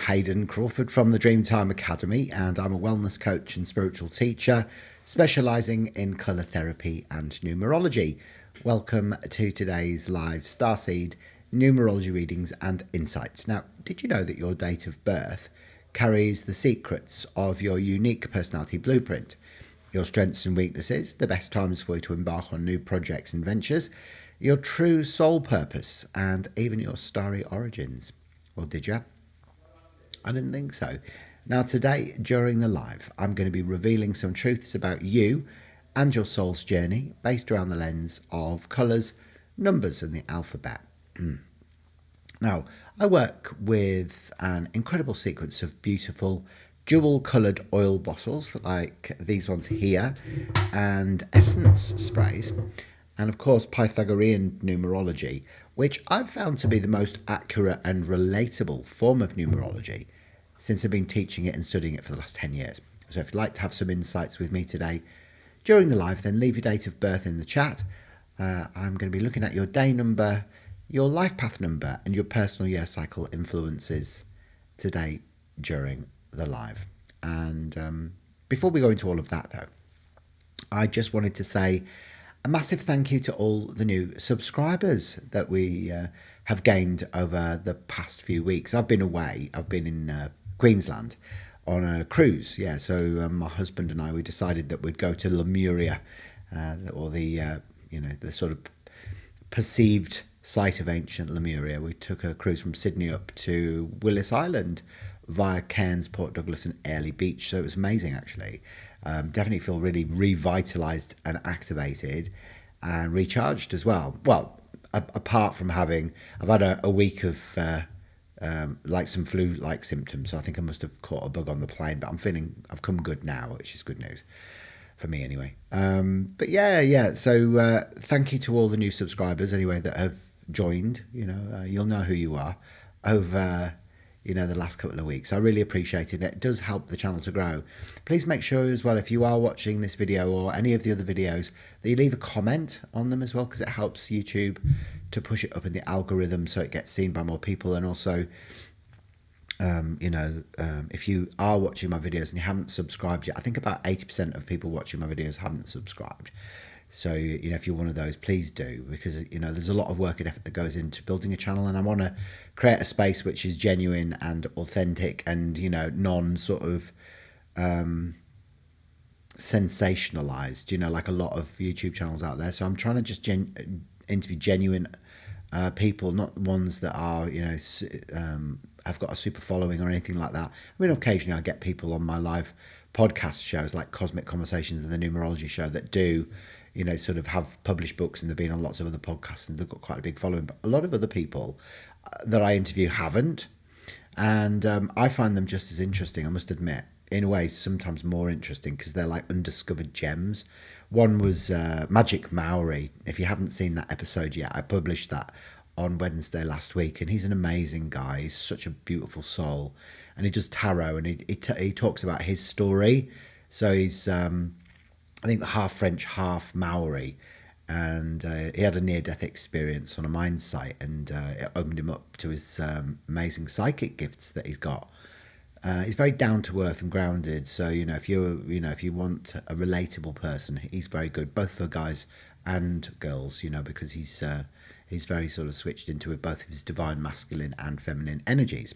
Hayden Crawford from the Dreamtime Academy, and I'm a wellness coach and spiritual teacher specialising in colour therapy and numerology. Welcome to today's live Starseed Numerology Readings and Insights. Now, did you know that your date of birth carries the secrets of your unique personality blueprint? Your strengths and weaknesses, the best times for you to embark on new projects and ventures, your true soul purpose, and even your starry origins. Well, did you? I didn't think so. Now, today, during the live, I'm going to be revealing some truths about you and your soul's journey based around the lens of colours, numbers, and the alphabet. Now, I work with an incredible sequence of beautiful dual-coloured oil bottles like these ones here, and essence sprays, and of course Pythagorean numerology, which I've found to be the most accurate and relatable form of numerology since I've been teaching it and studying it for the last 10 years. So if you'd like to have some insights with me today during the live, then leave your date of birth in the chat. I'm going to be looking at your day number, your life path number, and your personal year cycle influences today during the live. And before we go into all of that, though, I just wanted to say a massive thank you to all the new subscribers that we have gained over the past few weeks. I've been away. I've been in Queensland on a cruise. Yeah, so my husband and I, we decided that we'd go to Lemuria, or the the sort of perceived site of ancient Lemuria. We took a cruise from Sydney up to Willis Island via Cairns, Port Douglas, and Airlie Beach. So it was amazing, actually. Definitely feel really revitalised and activated and recharged as well. Well, apart from I've had a week of like some flu-like symptoms. So I think I must have caught a bug on the plane, but I've come good now, which is good news for me anyway. But yeah. So thank you to all the new subscribers anyway that have joined. You'll know who you are over the last couple of weeks. I really appreciate it. It does help the channel to grow. Please make sure as well, if you are watching this video or any of the other videos, that you leave a comment on them as well, because it helps YouTube to push it up in the algorithm so it gets seen by more people. And also, if you are watching my videos and you haven't subscribed yet, I think about 80% of people watching my videos haven't subscribed. So, if you're one of those, please do, because, there's a lot of work and effort that goes into building a channel, and I want to create a space which is genuine and authentic and, non sort of sensationalized, like a lot of YouTube channels out there. So I'm trying to just interview genuine people, not ones that are, have got a super following or anything like that. I mean, occasionally I get people on my live podcast shows like Cosmic Conversations and the Numerology Show that do, sort of have published books, and they've been on lots of other podcasts and they've got quite a big following. But a lot of other people that I interview haven't. And I find them just as interesting, I must admit. In a way, sometimes more interesting, because they're like undiscovered gems. One was Magic Maori. If you haven't seen that episode yet, I published that on Wednesday last week, and he's an amazing guy. He's such a beautiful soul, and he does tarot, and he talks about his story. So he's I think half French, half Maori, and he had a near-death experience on a mine site, and it opened him up to his amazing psychic gifts that he's got. He's very down to earth and grounded. So if you want a relatable person, he's very good, both for guys and girls. Because he's very sort of switched into it, both of his divine masculine and feminine energies.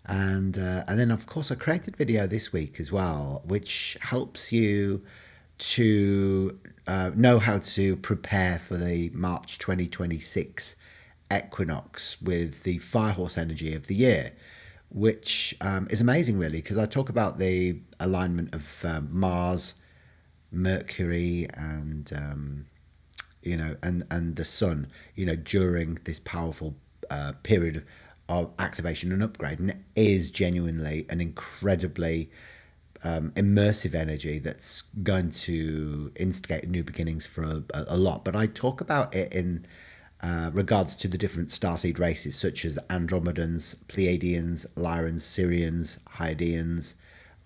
And then of course I created a video this week as well, which helps you to know how to prepare for the March 2026 equinox with the fire horse energy of the year, which is amazing, really, because I talk about the alignment of Mars, Mercury, and and the Sun, during this powerful period of activation and upgrade, and it is genuinely an incredibly immersive energy that's going to instigate new beginnings for a lot. But I talk about it in regards to the different starseed races, such as the Andromedans, Pleiadians, Lyrans, Sirians, Hydeans,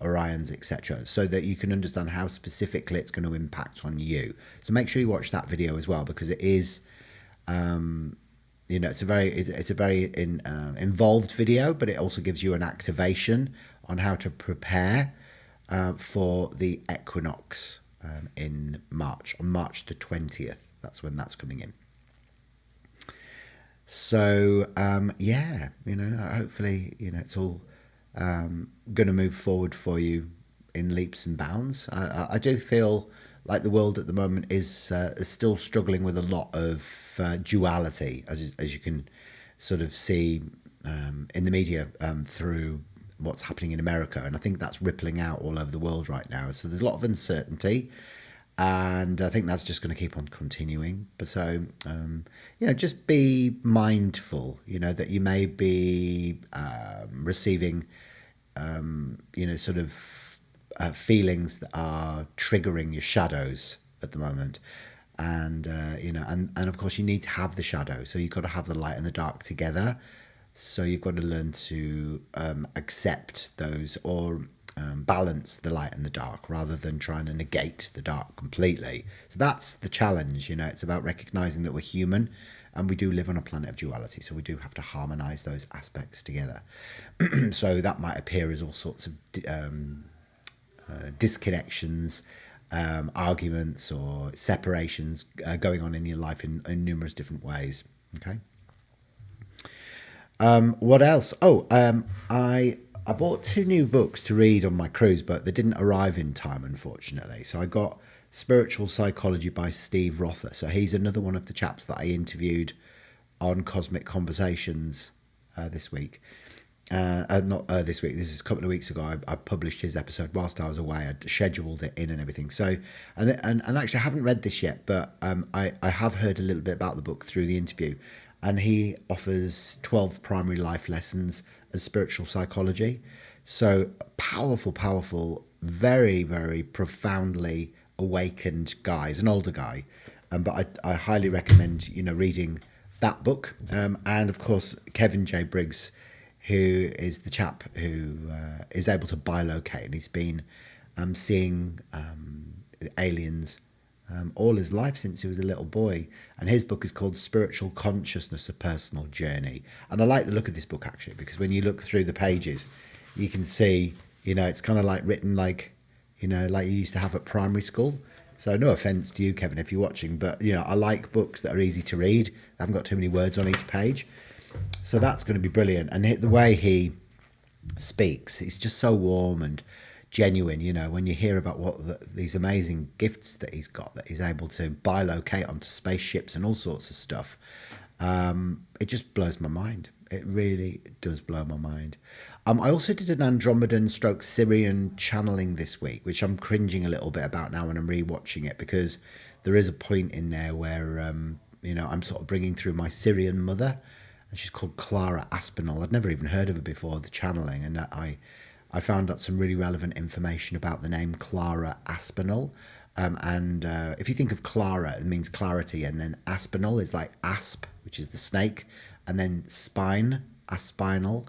Orions, etc., so that you can understand how specifically it's going to impact on you. So make sure you watch that video as well, because it is it's a very involved video, but it also gives you an activation on how to prepare for the equinox in March, on March the 20th. That's when that's coming in. So yeah, hopefully it's all going to move forward for you in leaps and bounds. I do feel like the world at the moment is still struggling with a lot of duality, as you can sort of see in the media through what's happening in America, and I think that's rippling out all over the world right now. So there's a lot of uncertainty, and I think that's just going to keep on continuing. But so just be mindful, that you may be receiving sort of feelings that are triggering your shadows at the moment. And and of course you need to have the shadow, so you've got to have the light and the dark together. So you've got to learn to accept those, or balance the light and the dark, rather than trying to negate the dark completely. So that's the challenge. It's about recognizing that we're human and we do live on a planet of duality, so we do have to harmonize those aspects together. So that might appear as all sorts of disconnections, arguments, or separations going on in your life in numerous different ways. Okay. What else? I bought 2 new books to read on my cruise, but they didn't arrive in time, unfortunately. So I got Spiritual Psychology by Steve Rother. So he's another one of the chaps that I interviewed on Cosmic Conversations this week. Not this week. This is a couple of weeks ago. I published his episode whilst I was away. I scheduled it in and everything. So, and actually, I haven't read this yet, but I have heard a little bit about the book through the interview. And he offers 12 primary life lessons as spiritual psychology. So powerful, very, very profoundly awakened guy. He's an older guy, but I highly recommend reading that book. And of course, Kevin J. Briggs, who is the chap who is able to bilocate, and he's been seeing aliens all his life since he was a little boy. And his book is called Spiritual Consciousness: A Personal Journey. And I like the look of this book, actually, because when you look through the pages, you can see, it's kind of like written like you used to have at primary school. So no offense to you, Kevin, if you're watching, but I like books that are easy to read. They haven't got too many words on each page. So that's going to be brilliant. And the way he speaks, it's just so warm and genuine. When you hear about these amazing gifts that he's got, that he's able to bilocate onto spaceships and all sorts of stuff, it just blows my mind. It really does blow my mind. I also did an Andromedan / Syrian channeling this week, which I'm cringing a little bit about now when I'm rewatching it, because there is a point in there where I'm sort of bringing through my Syrian mother, and she's called Clara Aspinall. I'd never even heard of her before the channeling, and I found out some really relevant information about the name Clara Aspinall. And if you think of Clara, it means clarity, and then Aspinall is like asp, which is the snake, and then spine, aspinal,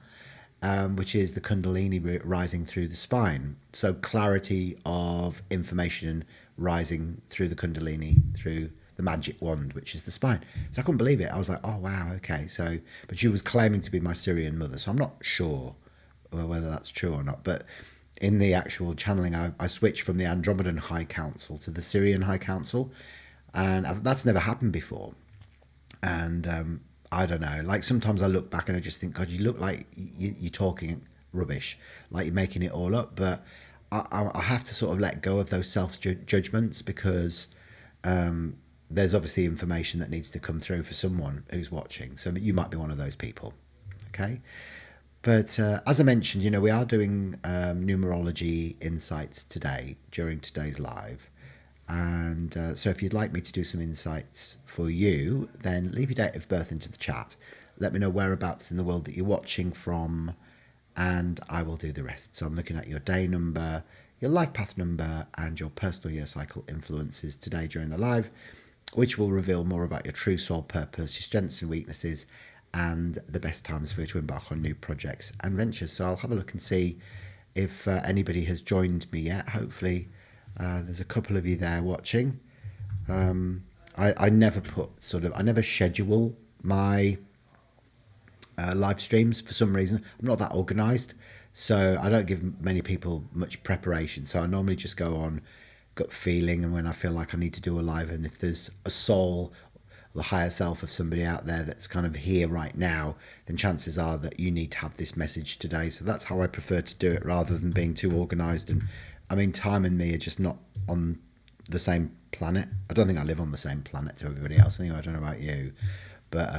which is the Kundalini rising through the spine. So clarity of information rising through the Kundalini, through the magic wand, which is the spine. So I couldn't believe it. I was like, oh, wow, okay. So, but she was claiming to be my Syrian mother, so I'm not sure whether that's true or not. But in the actual channeling, I switched from the Andromedan High Council to the Syrian High Council, and that's never happened before. And I don't know, like sometimes I look back and I just think, God, you look like you're talking rubbish, like you're making it all up. But I have to sort of let go of those self-judgments, because there's obviously information that needs to come through for someone who's watching. So you might be one of those people, okay? But as I mentioned, we are doing numerology insights today during today's live. And so if you'd like me to do some insights for you, then leave your date of birth into the chat. Let me know whereabouts in the world that you're watching from, and I will do the rest. So I'm looking at your day number, your life path number, and your personal year cycle influences today during the live, which will reveal more about your true soul purpose, your strengths and weaknesses, and the best times for you to embark on new projects and ventures. So I'll have a look and see if anybody has joined me yet. Hopefully there's a couple of you there watching. I never schedule my live streams for some reason. I'm not that organised, so I don't give many people much preparation. So I normally just go on gut feeling, and when I feel like I need to do a live, and if there's a soul, the higher self of somebody out there that's kind of here right now, then chances are that you need to have this message today. So that's how I prefer to do it, rather than being too organised. And I mean, time and me are just not on the same planet. I don't think I live on the same planet to everybody else anyway. I don't know about you, but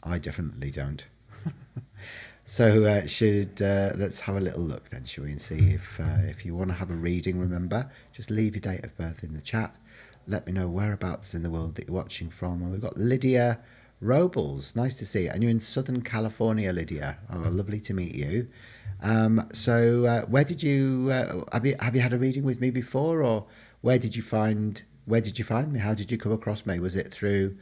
I definitely don't. So let's have a little look then, shall we, and see if you want to have a reading. Remember, just leave your date of birth in the chat. Let me know whereabouts in the world that you're watching from. And we've got Lydia Robles. Nice to see you. And you're in Southern California, Lydia. Oh, lovely to meet you. So where did you have you had a reading with me before, or where did you find me? How did you come across me? Was it through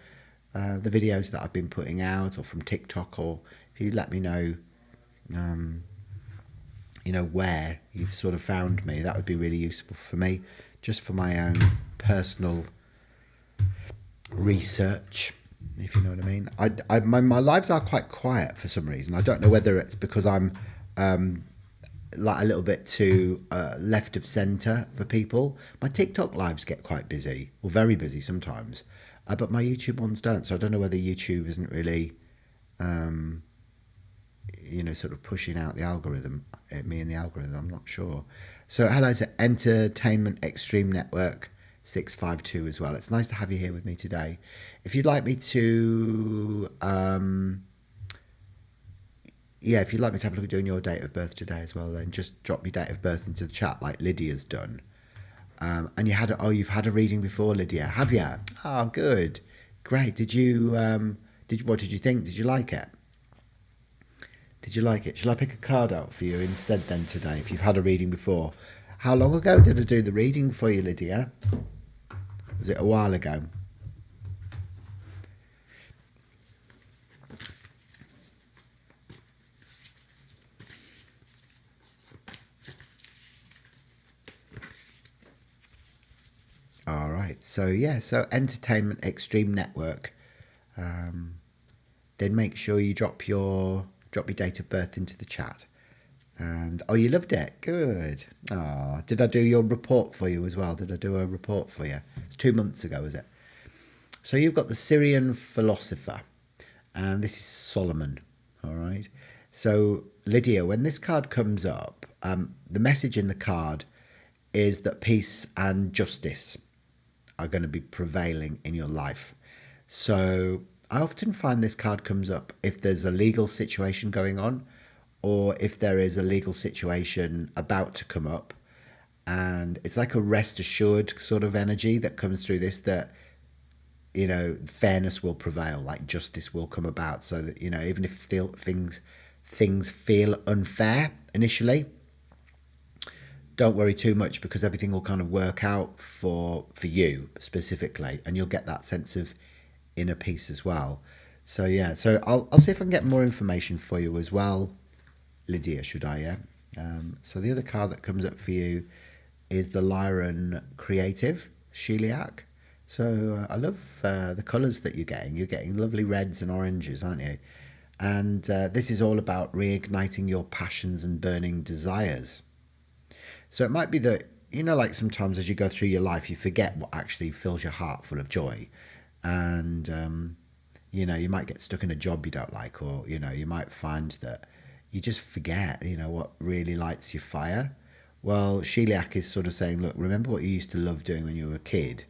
the videos that I've been putting out, or from TikTok? Or if you let me know, where you've sort of found me, that would be really useful for me, just for my own personal research, if you know what I mean. My lives are quite quiet for some reason. I don't know whether it's because I'm like a little bit too left of centre for people. My TikTok lives get quite busy, or very busy sometimes, but my YouTube ones don't. So I don't know whether YouTube isn't really sort of pushing out the algorithm, me and the algorithm. I'm not sure. So hello to Entertainment Extreme Network 652 as well. It's nice to have you here with me today. If you'd like me to if you'd like me to have a look at doing your date of birth today as well, then just drop your date of birth into the chat like Lydia's done. And you've had a reading before, Lydia, have you? Oh, good, great. What did you think? Did you like it? Shall I pick a card out for you instead then today, if you've had a reading before? How long ago did I do the reading for you, Lydia? Was it a while ago? All right. So Entertainment Extreme Network. Then make sure you drop your date of birth into the chat. And you loved it. Good. Did I do your report for you as well? Did I do a report for you? It's 2 months ago, is it? So you've got the Syrian philosopher, and this is Solomon. All right. So Lydia, when this card comes up, the message in the card is that peace and justice are going to be prevailing in your life. So I often find this card comes up if there's a legal situation going on, or if there is a legal situation about to come up, and it's like a rest assured sort of energy that comes through this, that fairness will prevail, like justice will come about, so that even if things feel unfair initially, don't worry too much, because everything will kind of work out for you specifically, and you'll get that sense of inner peace as well. So I'll see if I can get more information for you as well, Lydia, should I? So the other card that comes up for you is the Lyran Creative Sheliak. So I love the colours that you're getting. You're getting lovely reds and oranges, aren't you? And this is all about reigniting your passions and burning desires. So it might be that, like sometimes as you go through your life, you forget what actually fills your heart full of joy. And, you might get stuck in a job you don't like, or, you might find that you just forget, what really lights your fire. Well, Sheliak is sort of saying, look, remember what you used to love doing when you were a kid,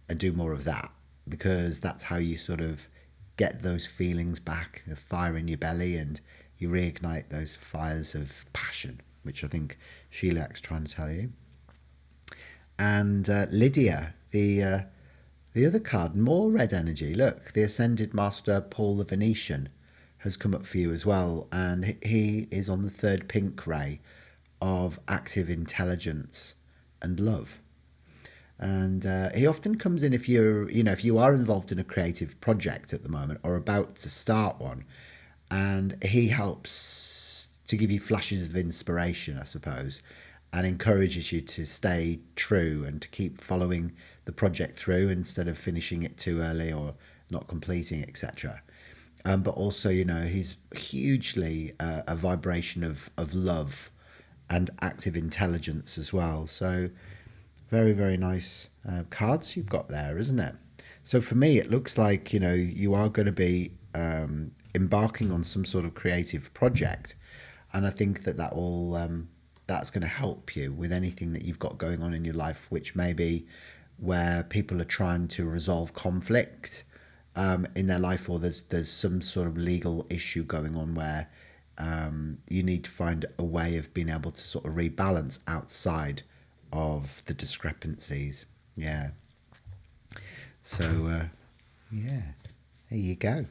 and do more of that, because that's how you sort of get those feelings back, the fire in your belly, and you reignite those fires of passion, which I think Sheliak's trying to tell you. And Lydia, the other card, more red energy. Look, the Ascended Master Paul the Venetian has come up for you as well, and he is on the third pink ray of active intelligence and love. And he often comes in if if you are involved in a creative project at the moment, or about to start one, and he helps to give you flashes of inspiration, I suppose, and encourages you to stay true and to keep following the project through instead of finishing it too early or not completing, etc. but also, he's hugely a vibration of love and active intelligence as well. So very, very nice cards you've got there, isn't it? So for me, it looks like, you are going to be embarking on some sort of creative project. And I think that will that's going to help you with anything that you've got going on in your life, which may be where people are trying to resolve conflict in their life, or there's some sort of legal issue going on where you need to find a way of being able to sort of rebalance outside of the discrepancies. Yeah. So, yeah, there you go.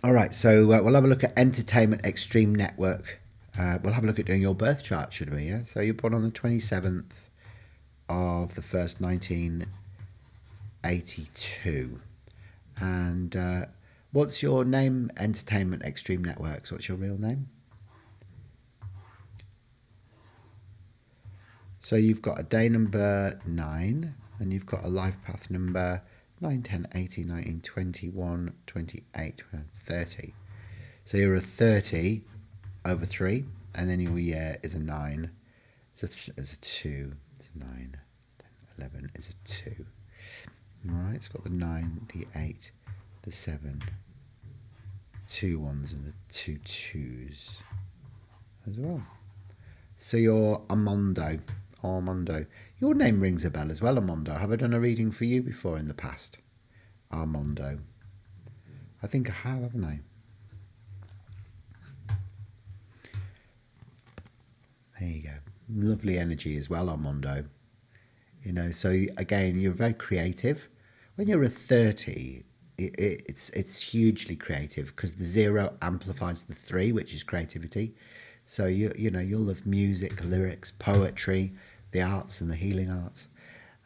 All right, so we'll have a look at Entertainment Extreme Network. We'll have a look at doing your birth chart, should we? Yeah. So you're born on the 27th of the 1st, 1982. And what's your name, Entertainment Extreme Networks? What's your real name? So you've got a day number 9, and you've got a life path number 9, 10, 18, 19, 21, 28, 30. So you're a 30 over 3, and then your year is a 9. It's a 2. It's a 9. 10, 11 is a 2. All right, it's got the 9, the 8, the 7, 2 1s, and the 2 2s as well. So you're Armando. Your name rings a bell as well, Armando. Have I done a reading for you before in the past? Armando. I think I have, haven't I? There you go. Lovely energy as well, Armando. So again, you're very creative. When you're a 30, it's hugely creative because the 0 amplifies the 3, which is creativity. So you'll love music, lyrics, poetry, the arts and the healing arts.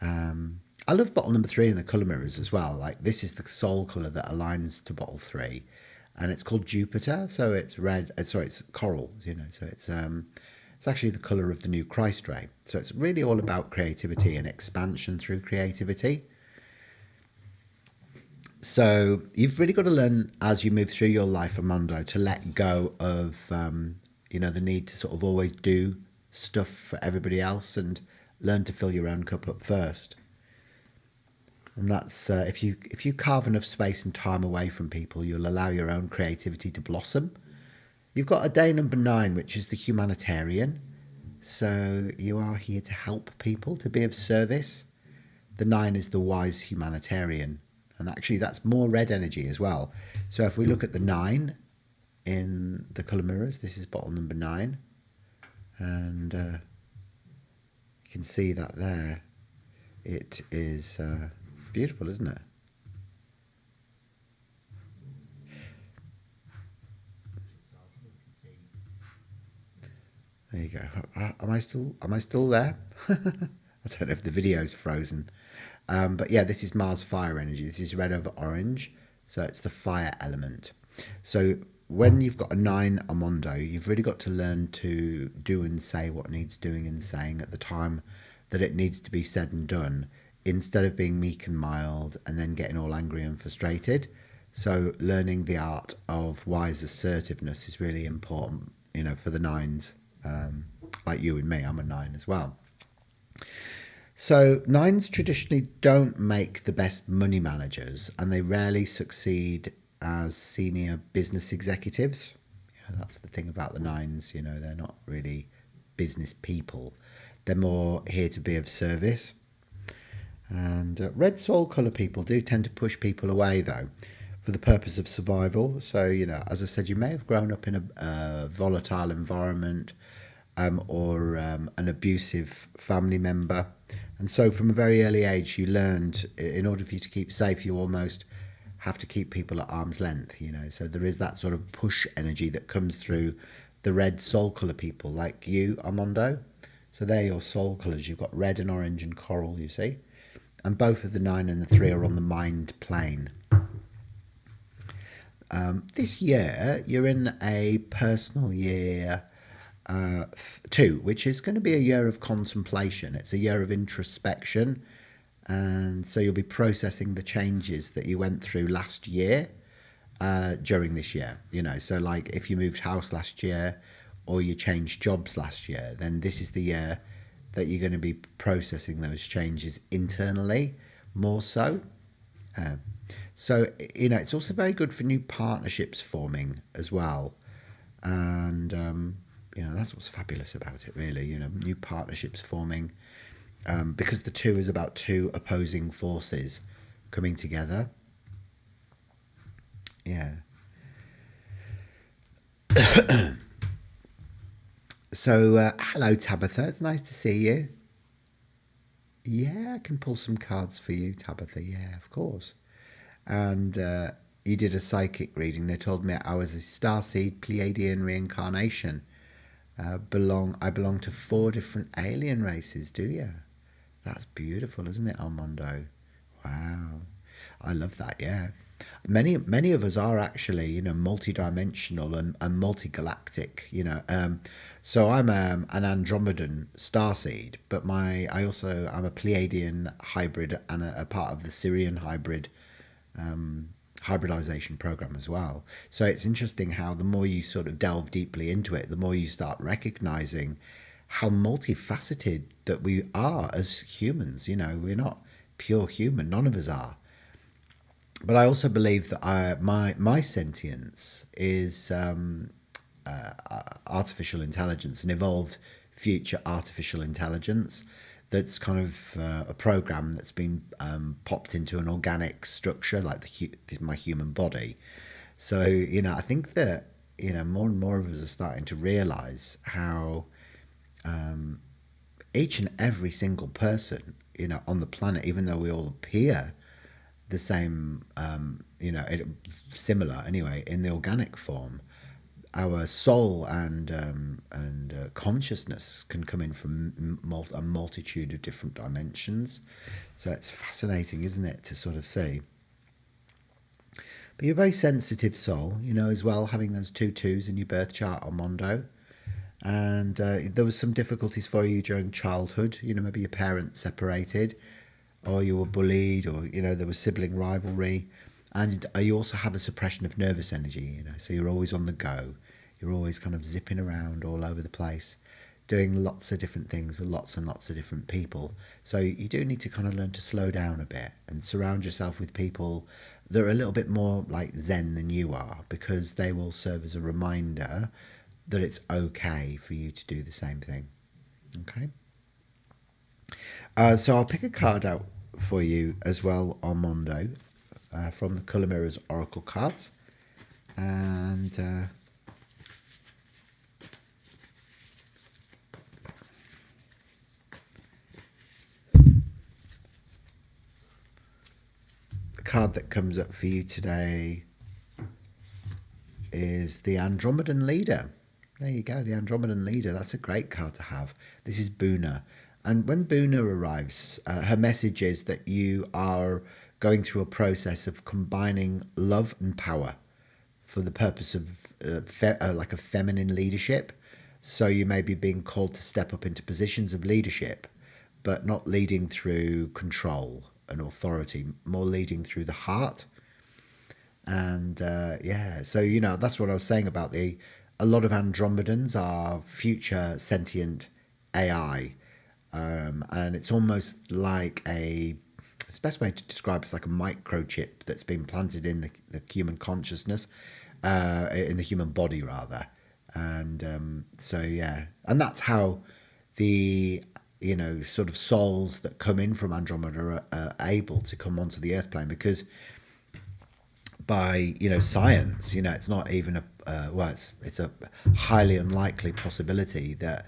I love bottle number 3 in the colour mirrors as well. Like, this is the soul colour that aligns to bottle 3, and it's called Jupiter. So it's red. It's coral. So it's actually the colour of the new Christ ray. So it's really all about creativity and expansion through creativity. So you've really got to learn as you move through your life, Armando, to let go of the need to sort of always do stuff for everybody else, and learn to fill your own cup up first. And that's if you carve enough space and time away from people, you'll allow your own creativity to blossom. You've got a day number 9, which is the humanitarian. So you are here to help people, to be of service. The 9 is the wise humanitarian, and actually that's more red energy as well. So if we look at the 9 in the colour mirrors, this is bottle number 9, and you can see that there. It is it's beautiful, isn't it? There you go. Am I still there? I don't know if the video's frozen. But yeah, this is Mars fire energy. This is red over orange, so it's the fire element. So when you've got a 9 Armando, you've really got to learn to do and say what needs doing and saying at the time that it needs to be said and done, instead of being meek and mild and then getting all angry and frustrated. So learning the art of wise assertiveness is really important, for the 9s, like you and me. I'm a 9 as well. So 9s traditionally don't make the best money managers, and they rarely succeed as senior business executives. That's the thing about the 9s, they're not really business people. They're more here to be of service. And red soul colour people do tend to push people away, though, for the purpose of survival. So, as I said, you may have grown up in a volatile environment, or an abusive family member. And so from a very early age, you learned, in order for you to keep safe, you almost have to keep people at arm's length, So there is that sort of push energy that comes through the red soul colour people, like you, Armando. So they're your soul colours. You've got red and orange and coral, you see. And both of the 9 and the 3 are on the mind plane. This year, you're in a personal year 2, which is going to be a year of contemplation. It's a year of introspection, And so you'll be processing the changes that you went through last year during this year. So like if you moved house last year or you changed jobs last year, then this is the year that you're going to be processing those changes internally more so. So, it's also very good for new partnerships forming as well. And, that's what's fabulous about it, really, new partnerships forming, because the two is about two opposing forces coming together. Yeah. So, hello, Tabitha. It's nice to see you. Yeah, I can pull some cards for you, Tabitha. Yeah, of course. And you did a psychic reading. They told me I was a starseed Pleiadian reincarnation. I belong to 4 different alien races. Do you? That's beautiful, isn't it, Armando? Wow, I love that. Yeah, many of us are actually, multi-dimensional and multi-galactic. So I'm an Andromedan starseed, but I'm a Pleiadian hybrid and a part of the Syrian hybridization program as well. So it's interesting how the more you sort of delve deeply into it, the more you start recognizing how multifaceted that we are as humans. We're not pure human. None of us are. But I also believe that my sentience is artificial intelligence, an evolved future artificial intelligence that's kind of a program that's been popped into an organic structure like my human body. So, I think that, more and more of us are starting to realize how each and every single person, on the planet, even though we all appear the same, similar anyway, in the organic form, our soul and consciousness can come in from a multitude of different dimensions. So it's fascinating, isn't it, to sort of see. But you're a very sensitive soul, as well, having those 2 2s in your birth chart, Armando. And there was some difficulties for you during childhood. Maybe your parents separated, or you were bullied, or there was sibling rivalry. And you also have a suppression of nervous energy, so you're always on the go. You're always kind of zipping around all over the place, doing lots of different things with lots and lots of different people. So you do need to kind of learn to slow down a bit and surround yourself with people that are a little bit more like Zen than you are, because they will serve as a reminder that it's okay for you to do the same thing. Okay? So I'll pick a card out for you as well, Armando, from the Colour Mirrors Oracle cards. And the card that comes up for you today is the Andromedan Leader. There you go, the Andromedan Leader. That's a great card to have. This is Buna. And when Buna arrives, her message is that you are going through a process of combining love and power for the purpose of like a feminine leadership. So you may be being called to step up into positions of leadership, but not leading through control and authority, more leading through the heart. And so that's what I was saying about a lot of Andromedans are future sentient AI, and it's almost like it's the best way to describe it's like a microchip that's been planted in the human consciousness, in the human body rather. And and that's how the sort of souls that come in from Andromeda are able to come onto the Earth plane, because by science, it's not even it's a highly unlikely possibility that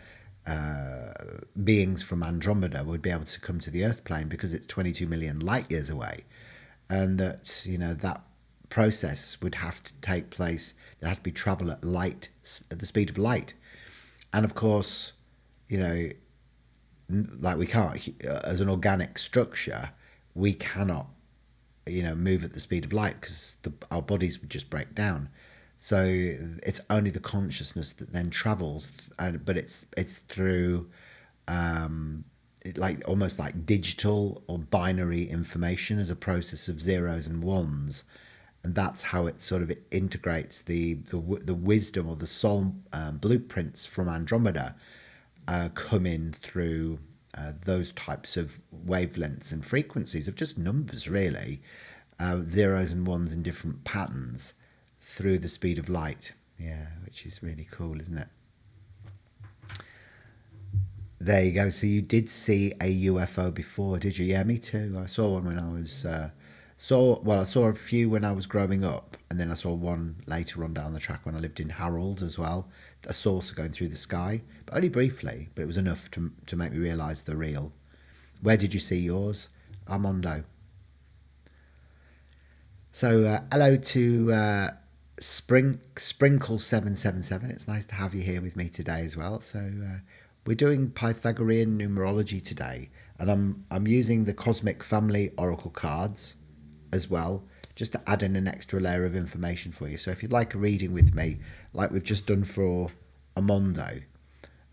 beings from Andromeda would be able to come to the Earth plane, because it's 22 million light years away, and that that process would have to take place. There had to be travel at the speed of light, and of course, like we can't, as an organic structure, we cannot move at the speed of light, because our bodies would just break down. So it's only the consciousness that then travels, but it's through like almost like digital or binary information as a process of zeros and ones, and that's how it sort of integrates the wisdom or the soul blueprints from Andromeda come in through those types of wavelengths and frequencies of just numbers, really, zeros and ones in different patterns through the speed of light. Yeah, which is really cool, isn't it? There you go. So you did see a UFO before, did you? Yeah, me too. I saw one when I was I saw a few when I was growing up, and then I saw one later on down the track when I lived in Harold as well. A saucer going through the sky, but only briefly, but it was enough to make me realise they're real. Where did you see yours? Armando. So hello to Sprinkle777. It's nice to have you here with me today as well. So we're doing Pythagorean numerology today, and I'm using the Cosmic Family Oracle cards as well, just to add in an extra layer of information for you. So if you'd like a reading with me, like we've just done for Armando,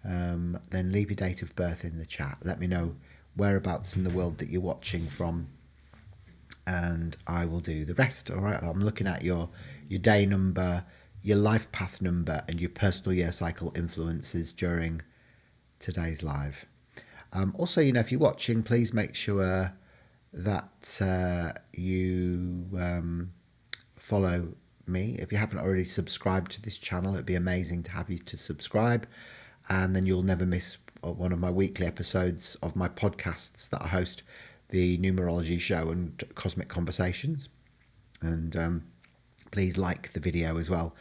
then leave your date of birth in the chat. Let me know whereabouts in the world that you're watching from, and I will do the rest. All right, I'm looking at your day number, your life path number, and your personal year cycle influences during today's live. Also, if you're watching, please make sure that you follow me. If you haven't already subscribed to this channel, it'd be amazing to have you to subscribe, and then you'll never miss one of my weekly episodes of my podcasts that I host, the Numerology Show and Cosmic Conversations. And please like the video as well,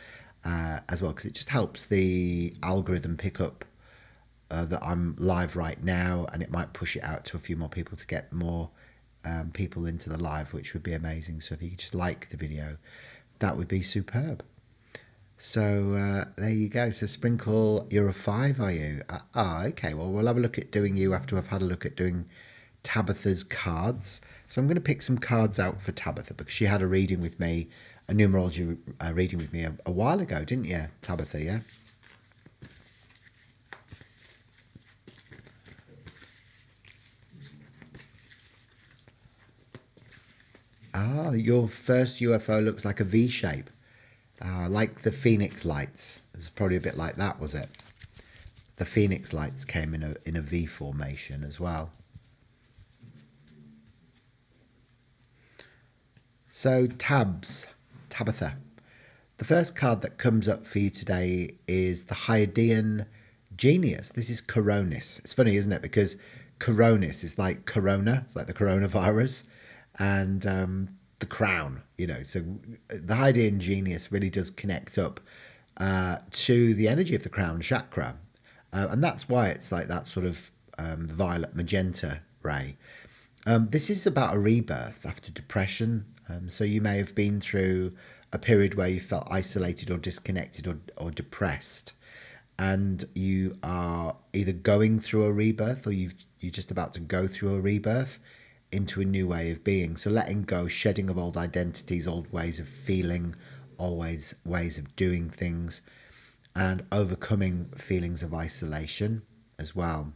because it just helps the algorithm pick up that I'm live right now, and it might push it out to a few more people to get more people into the live, which would be amazing. So if you could just like the video, that would be superb. So there you go. So Sprinkle, you're a 5, are you? Okay. Well, we'll have a look at doing you after I've had a look at doing Tabitha's cards. So I'm going to pick some cards out for Tabitha, because she had a reading with me, a numerology reading with me a while ago, didn't you, Tabitha? Yeah. Your first UFO looks like a V shape, like the Phoenix lights. It was probably a bit like that, was it? The Phoenix lights came in a V formation as well. So Tabitha, the first card that comes up for you today is the Hydean Genius. This is Coronis. It's funny, isn't it? Because Coronis is like Corona. It's like the coronavirus. And the crown, so the Hydean Genius really does connect up to the energy of the crown chakra. And that's why it's like that sort of violet magenta ray. This is about a rebirth after depression. So you may have been through a period where you felt isolated or disconnected or depressed. And you are either going through a rebirth, or you're just about to go through a rebirth into a new way of being. So letting go, shedding of old identities, old ways of feeling, always ways of doing things, and overcoming feelings of isolation as well.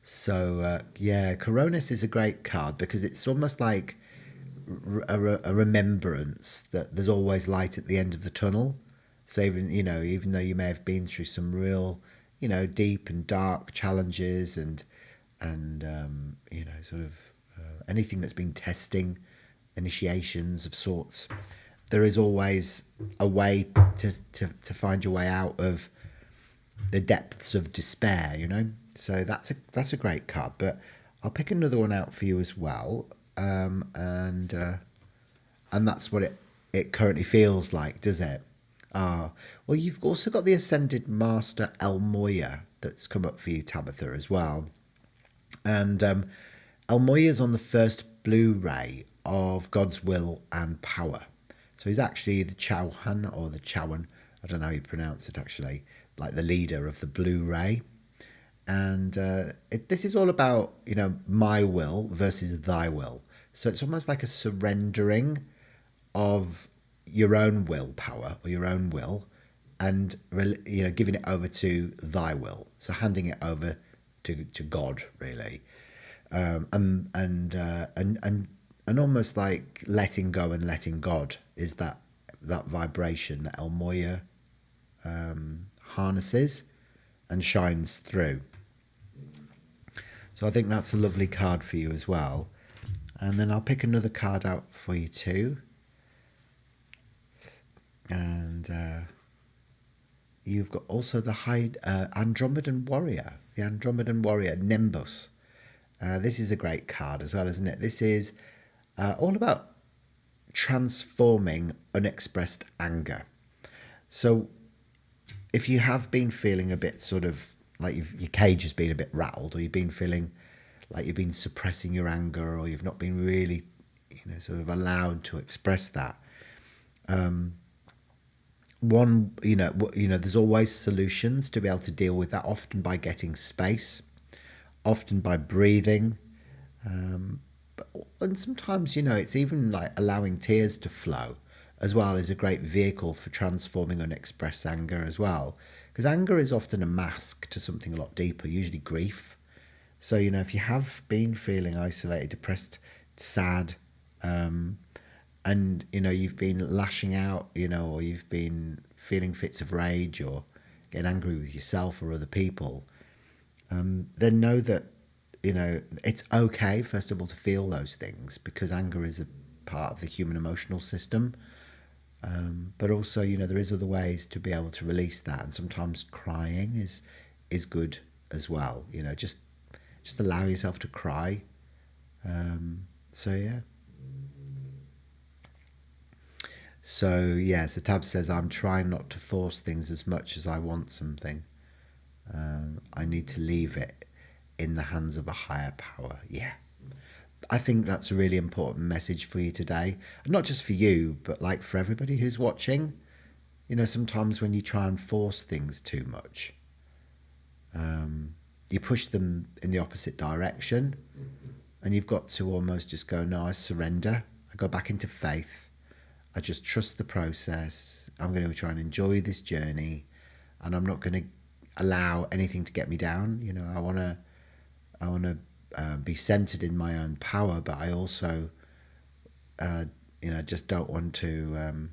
So Coronis is a great card, because it's almost like a remembrance that there's always light at the end of the tunnel. So even though you may have been through some real deep and dark challenges and anything that's been testing, initiations of sorts, there is always a way to find your way out of the depths of despair, So that's a great card. But I'll pick another one out for you as well, and that's what it currently feels like, does it? Well, you've also got the Ascended Master El Moya that's come up for you, Tabitha, as well. And El Moya is on the first Blu-ray of God's Will and Power. So he's actually the Chauhan, or the Chowan, I don't know how you pronounce it actually, like the leader of the Blu-ray. And this is all about, my will versus thy will. So it's almost like a surrendering of your own willpower or your own will, and giving it over to thy will. So handing it over to God, really, and almost like letting go and letting God is that vibration that El Moya harnesses and shines through. So I think that's a lovely card for you as well. And then I'll pick another card out for you too. And you've got also the Andromedan Warrior, the Andromedan Warrior, Nimbus. This is a great card as well, isn't it? This is all about transforming unexpressed anger. So if you have been feeling a bit sort of like your cage has been a bit rattled, or you've been feeling like you've been suppressing your anger, or you've not been really, sort of allowed to express that. There's always solutions to be able to deal with that, often by getting space, often by breathing. And sometimes, it's even like allowing tears to flow as well is a great vehicle for transforming unexpressed anger as well. Because anger is often a mask to something a lot deeper, usually grief. So, if you have been feeling isolated, depressed, sad, and, you've been lashing out, or you've been feeling fits of rage or getting angry with yourself or other people, then know that, it's okay, first of all, to feel those things, because anger is a part of the human emotional system. But also, there is other ways to be able to release that. And sometimes crying is good as well. Just allow yourself to cry. So, yeah. So Tab says, I'm trying not to force things as much as I want something. I need to leave it in the hands of a higher power. Yeah. I think that's a really important message for you today. Not just for you, but like for everybody who's watching. Sometimes when you try and force things too much, you push them in the opposite direction, and you've got to almost just go, no, I surrender. I go back into faith. I just trust the process. I'm going to try and enjoy this journey, and I'm not going to allow anything to get me down. I want to be centered in my own power, but I also, just don't want to,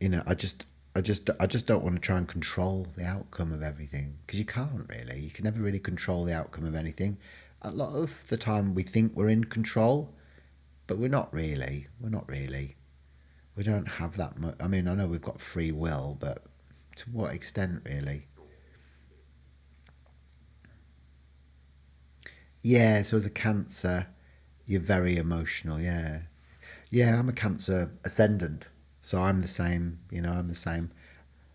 I just don't want to try and control the outcome of everything, because you can't really. You can never really control the outcome of anything. A lot of the time we think we're in control, but we're not really. We don't have that much. I mean, I know we've got free will, but to what extent, really? Yeah, so as a Cancer, you're very emotional, yeah. Yeah, I'm a Cancer ascendant, so I'm the same, I'm the same.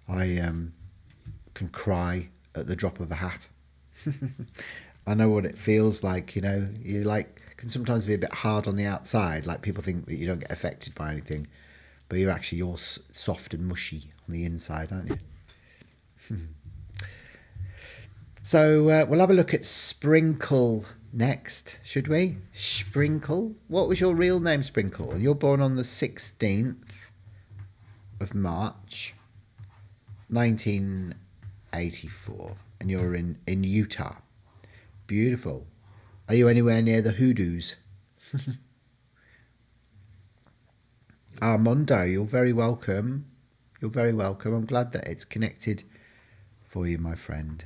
I can cry at the drop of a hat. I know what it feels like, you can sometimes be a bit hard on the outside, like people think that you don't get affected by anything, but you're soft and mushy on the inside, aren't you? So we'll have a look at Sprinkle next, should we? Sprinkle? What was your real name, Sprinkle? You're born on the 16th of March, 1984, and you're in Utah. Beautiful. Are you anywhere near the hoodoos? Armando, you're very welcome. You're very welcome. I'm glad that it's connected for you, my friend.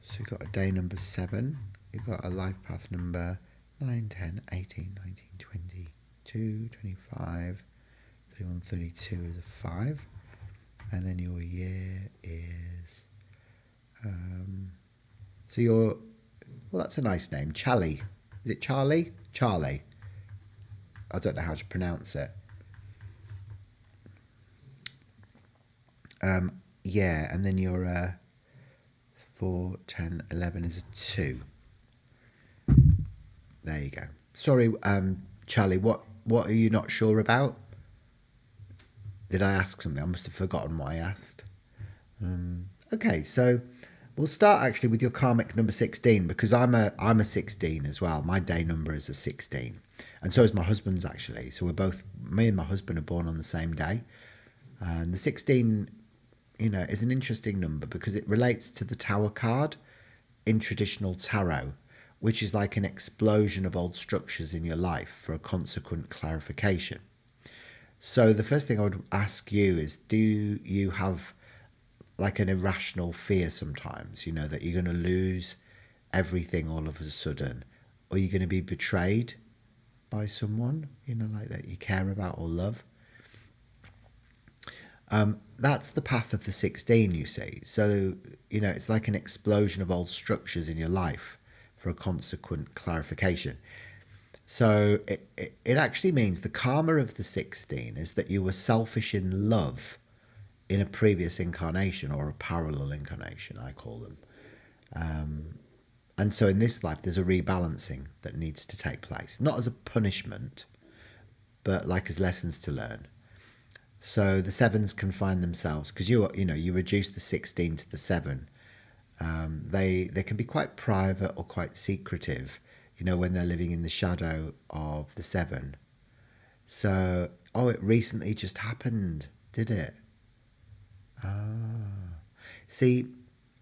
So you've got a day number 7. You've got a life path number 9, 10, 18, 19, 20, 2, 25, 31, 32 is a 5. And then your year is... so you're... Well, that's a nice name. Charlie. Is it Charlie? Charlie. I don't know how to pronounce it. Yeah, and then your 4, 10, 11 is a 2. There you go. Sorry, Charlie, what are you not sure about? Did I ask something? I must have forgotten what I asked. Okay, so we'll start actually with your karmic number 16, because I'm a 16 as well. My day number is a 16. And so is my husband's, actually. So me and my husband are born on the same day. And the 16, is an interesting number because it relates to the Tower card in traditional tarot, which is like an explosion of old structures in your life for a consequent clarification. So the first thing I would ask you is, do you have like an irrational fear sometimes, that you're going to lose everything all of a sudden, or you're going to be betrayed by someone, like that you care about or love? That's the path of the 16, you see. So, it's like an explosion of old structures in your life for a consequent clarification. So it actually means the karma of the 16 is that you were selfish in love in a previous incarnation, or a parallel incarnation, I call them. And so in this life, there's a rebalancing that needs to take place, not as a punishment, but like as lessons to learn. So the 7s can find themselves, because you reduce the 16 to the 7. They can be quite private or quite secretive, when they're living in the shadow of the 7. So, it recently just happened, did it? See,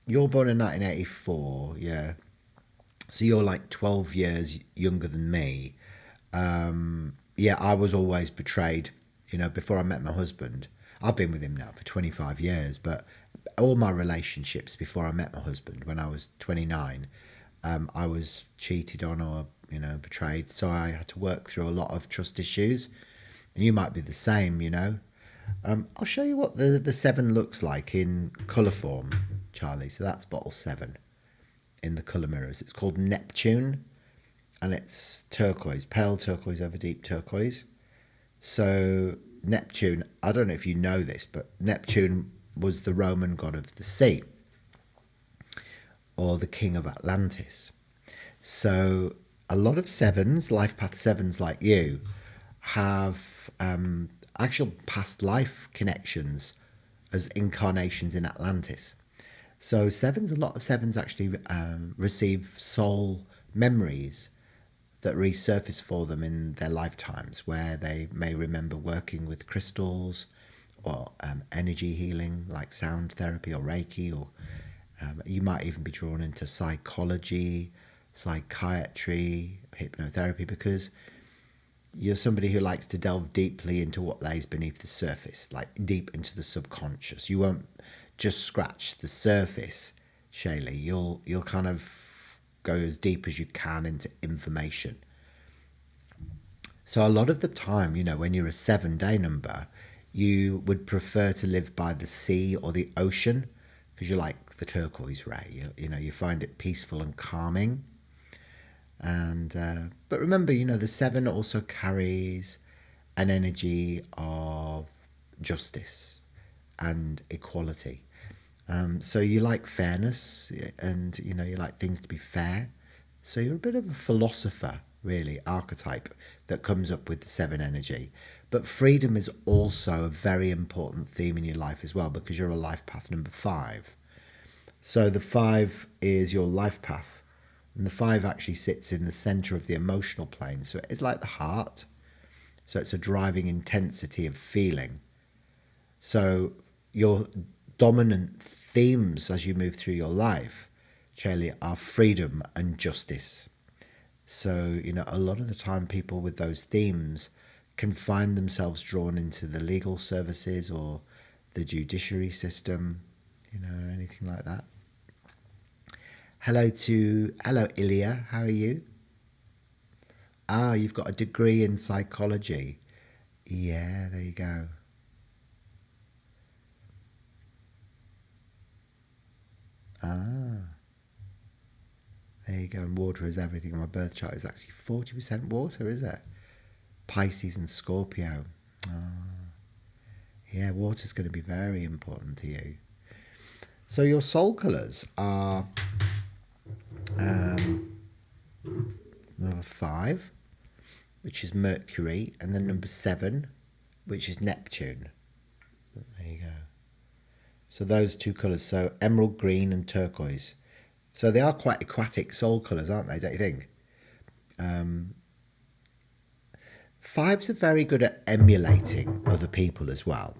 you're born in 1984, yeah. So you're like 12 years younger than me. Yeah, I was always betrayed, before I met my husband. I've been with him now for 25 years, but all my relationships before I met my husband, when I was 29, I was cheated on or, betrayed. So I had to work through a lot of trust issues. And you might be the same, I'll show you what the 7 looks like in colour form, Charlie. So that's bottle 7 in the colour mirrors. It's called Neptune, and it's turquoise, pale turquoise over deep turquoise. So Neptune, I don't know if you know this, but Neptune was the Roman god of the sea, or the king of Atlantis. So a lot of 7s, life path 7s like you, have actual past life connections as incarnations in Atlantis. So a lot of 7s actually receive soul memories that resurface for them in their lifetimes, where they may remember working with crystals, or energy healing like sound therapy or Reiki, or you might even be drawn into psychology, psychiatry, hypnotherapy, because you're somebody who likes to delve deeply into what lays beneath the surface, like deep into the subconscious. You won't just scratch the surface, Shaylee. You'll kind of go as deep as you can into information. So a lot of the time, when you're a 7-day number, you would prefer to live by the sea or the ocean, because you like the turquoise ray. You find it peaceful and calming. And but remember, the 7 also carries an energy of justice and equality. So you like fairness, and you like things to be fair. So you're a bit of a philosopher, really, archetype that comes up with the 7 energy. But freedom is also a very important theme in your life as well, because you're a life path number 5. So the 5 is your life path, and the 5 actually sits in the center of the emotional plane. So it's like the heart. So it's a driving intensity of feeling. So your dominant themes as you move through your life, Charlie, are freedom and justice. So, a lot of the time people with those themes can find themselves drawn into the legal services or the judiciary system, anything like that. Hello, Ilya. How are you? Ah, you've got a degree in psychology. Yeah, there you go. Ah, there you go. And water is everything. My birth chart is actually 40% water, is it? Pisces and Scorpio. Ah, yeah, water's going to be very important to you. So your soul colours are number 5, which is Mercury, and then number 7, which is Neptune. There you go. So those 2 colours, so emerald green and turquoise. So they are quite aquatic soul colours, aren't they, don't you think? Fives are very good at emulating other people as well.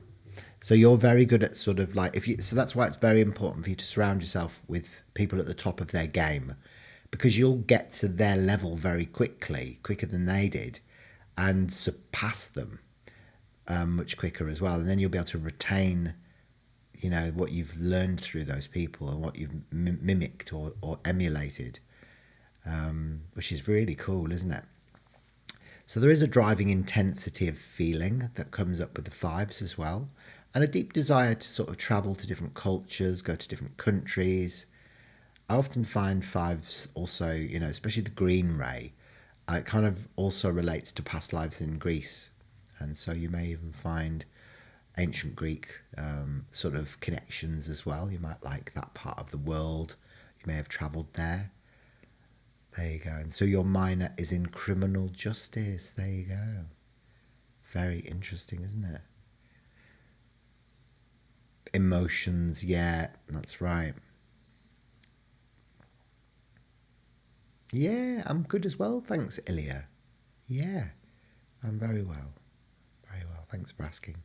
So you're very good at sort of like, so that's why it's very important for you to surround yourself with people at the top of their game, because you'll get to their level very quickly, quicker than they did, and surpass them much quicker as well. And then you'll be able to retain, you know, what you've learned through those people and what you've mimicked or emulated, which is really cool, isn't it? So there is a driving intensity of feeling that comes up with the fives as well, and a deep desire to sort of travel to different cultures, go to different countries. I often find fives also, you know, especially the green ray, it kind of also relates to past lives in Greece. And so you may even find ancient Greek sort of connections as well. You might like that part of the world. You may have travelled there. There you go. And so your minor is in criminal justice. There you go. Very interesting, isn't it? Emotions, yeah, that's right. Yeah, I'm good as well, thanks, Ilya. Yeah, I'm very well. Very well, thanks for asking.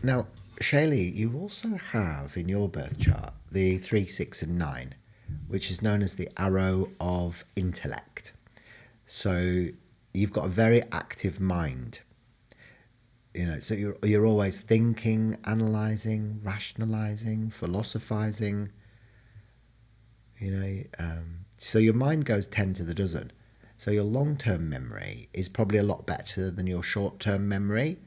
Now, Shaylee, you also have in your birth chart the 3, 6, and 9, which is known as the arrow of intellect. So you've got a very active mind. You know, so you're always thinking, analysing, rationalising, philosophising. You know, so your mind goes 10 to the dozen. So your long-term memory is probably a lot better than your short-term memory.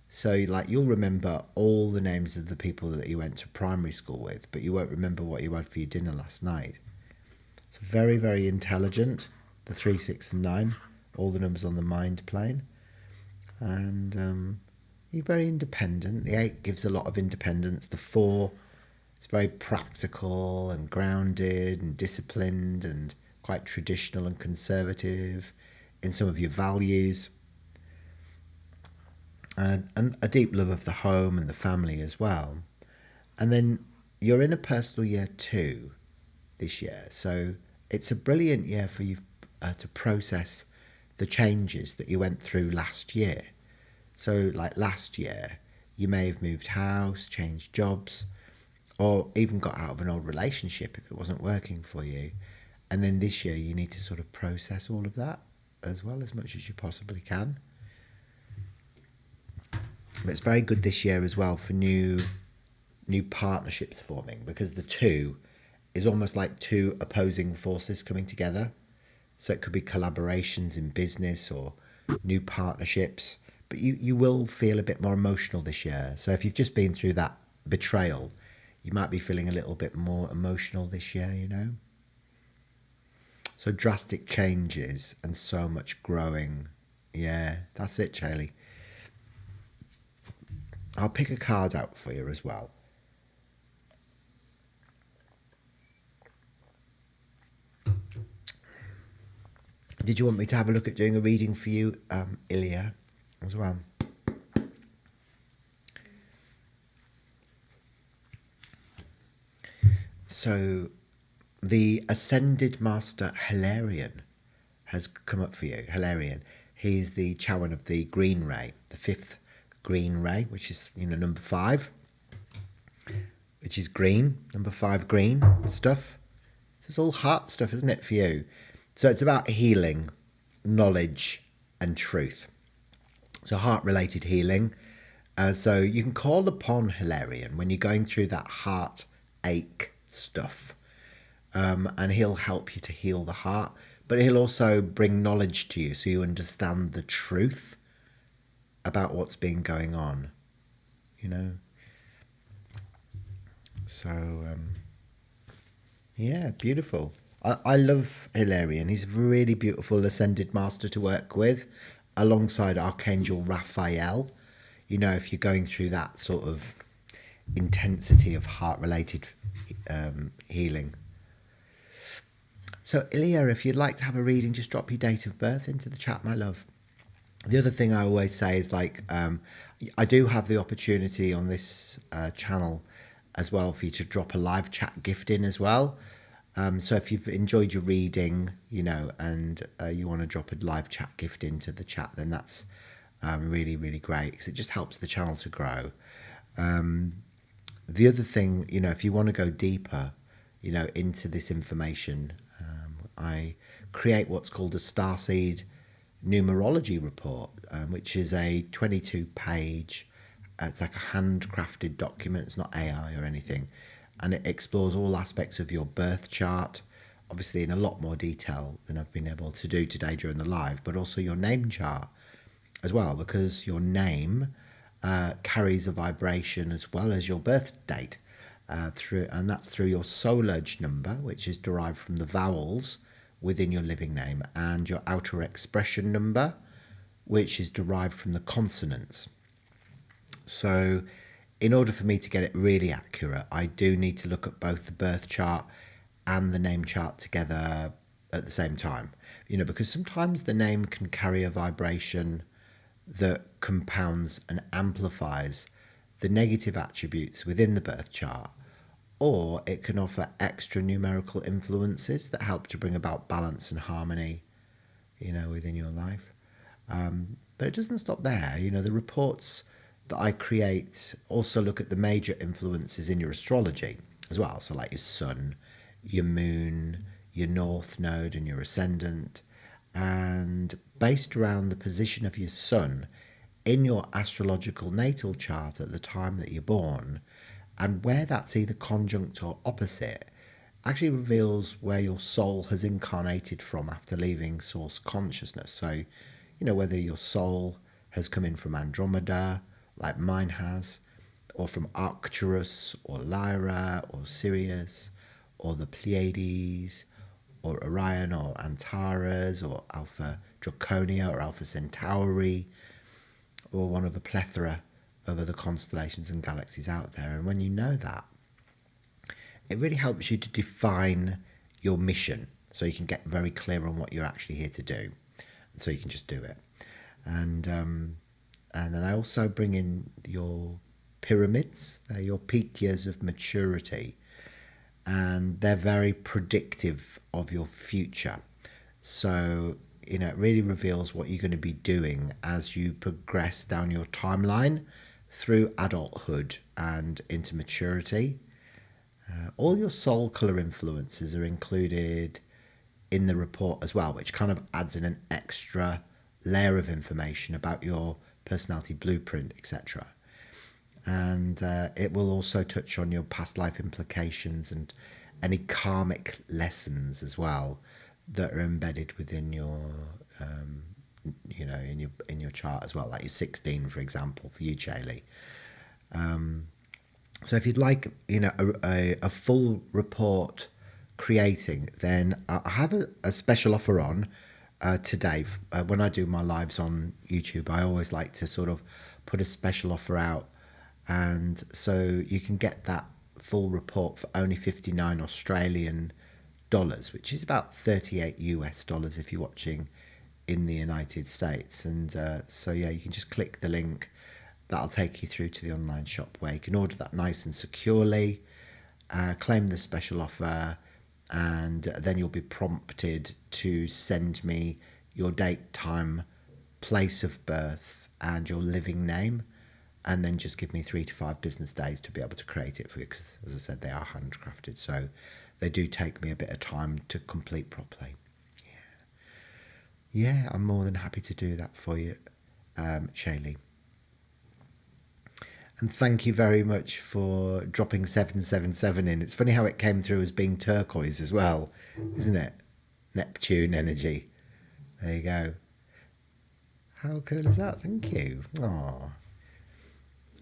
So like you'll remember all the names of the people that you went to primary school with, but you won't remember what you had for your dinner last night. It's very, very intelligent, the 3, 6, and 9, all the numbers on the mind plane. And you're very independent. The 8 gives a lot of independence. The 4, it's very practical and grounded and disciplined and quite traditional and conservative in some of your values. And a deep love of the home and the family as well. And then you're in a personal year 2 this year. So it's a brilliant year for you to process the changes that you went through last year. So like last year, you may have moved house, changed jobs, or even got out of an old relationship if it wasn't working for you. And then this year, you need to sort of process all of that as well, as much as you possibly can. But it's very good this year as well for new partnerships forming, because the 2 is almost like 2 opposing forces coming together. So it could be collaborations in business or new partnerships. But you will feel a bit more emotional this year. So if you've just been through that betrayal, you might be feeling a little bit more emotional this year, you know. So drastic changes and so much growing. Yeah, that's it, Charlie. I'll pick a card out for you as well. Did you want me to have a look at doing a reading for you, Ilya, as well? So the Ascended Master Hilarion has come up for you. Hilarion. He's the Chowan of the Green Ray, the 5th Green Ray, which is, you know, number 5, which is green, number 5 green stuff. So it's all heart stuff, isn't it, for you? So it's about healing, knowledge, and truth. So heart-related healing. So you can call upon Hilarion when you're going through that heart ache stuff. And he'll help you to heal the heart. But he'll also bring knowledge to you so you understand the truth about what's been going on, you know. So, yeah, beautiful. I love Hilarion. He's a really beautiful Ascended Master to work with, alongside Archangel Raphael. You know, if you're going through that sort of intensity of heart-related healing. So, Ilya, if you'd like to have a reading, just drop your date of birth into the chat, my love. The other thing I always say is, like, I do have the opportunity on this channel as well for you to drop a live chat gift in as well. So if you've enjoyed your reading, and you want to drop a live chat gift into the chat, then that's really, really great, because it just helps the channel to grow. The other thing, if you want to go deeper, into this information, I create what's called a Starseed Numerology Report, which is a 22-page, it's like a handcrafted document. It's not AI or anything. And it explores all aspects of your birth chart, obviously in a lot more detail than I've been able to do today during the live, but also your name chart as well, because your name carries a vibration as well as your birth date, and that's through your soul urge number, which is derived from the vowels within your living name, and your outer expression number, which is derived from the consonants. So in order for me to get it really accurate, I do need to look at both the birth chart and the name chart together at the same time, because sometimes the name can carry a vibration that compounds and amplifies the negative attributes within the birth chart, or it can offer extra numerical influences that help to bring about balance and harmony, within your life. But it doesn't stop there. The reports that I create also look at the major influences in your astrology as well. So like your sun, your moon, your north node and your ascendant. And based around the position of your sun in your astrological natal chart at the time that you're born, and where that's either conjunct or opposite, actually reveals where your soul has incarnated from after leaving source consciousness. So, whether your soul has come in from Andromeda, like mine has, or from Arcturus, or Lyra, or Sirius, or the Pleiades, or Orion, or Antares, or Alpha Draconia, or Alpha Centauri, or one of a plethora of other constellations and galaxies out there. And when you know that, it really helps you to define your mission, so you can get very clear on what you're actually here to do, so you can just do it. And then I also bring in your pyramids. They're your peak years of maturity, and they're very predictive of your future. So it really reveals what you're going to be doing as you progress down your timeline through adulthood and into maturity. All your soul color influences are included in the report as well, which kind of adds in an extra layer of information about your personality blueprint, etc. And it will also touch on your past life implications and any karmic lessons as well that are embedded within your in your chart as well, like your 16, for example, for you, Chaley. So if you'd like a full report creating, then I have a special offer on today. When I do my lives on YouTube, I always like to sort of put a special offer out, and so you can get that full report for only 59 Australian dollars, which is about 38 US dollars if you're watching in the United States. And so yeah, you can just click the link. That'll take you through to the online shop where you can order that nice and securely, claim the special offer, and then you'll be prompted to send me your date, time, place of birth, and your living name, and then just give me 3 to 5 business days to be able to create it for you, because, as I said, they are handcrafted, so they do take me a bit of time to complete properly. Yeah, I'm more than happy to do that for you, Shaylee. And thank you very much for dropping 777 in. It's funny how it came through as being turquoise as well, isn't it? Neptune energy. There you go. How cool is that? Thank you. Aww.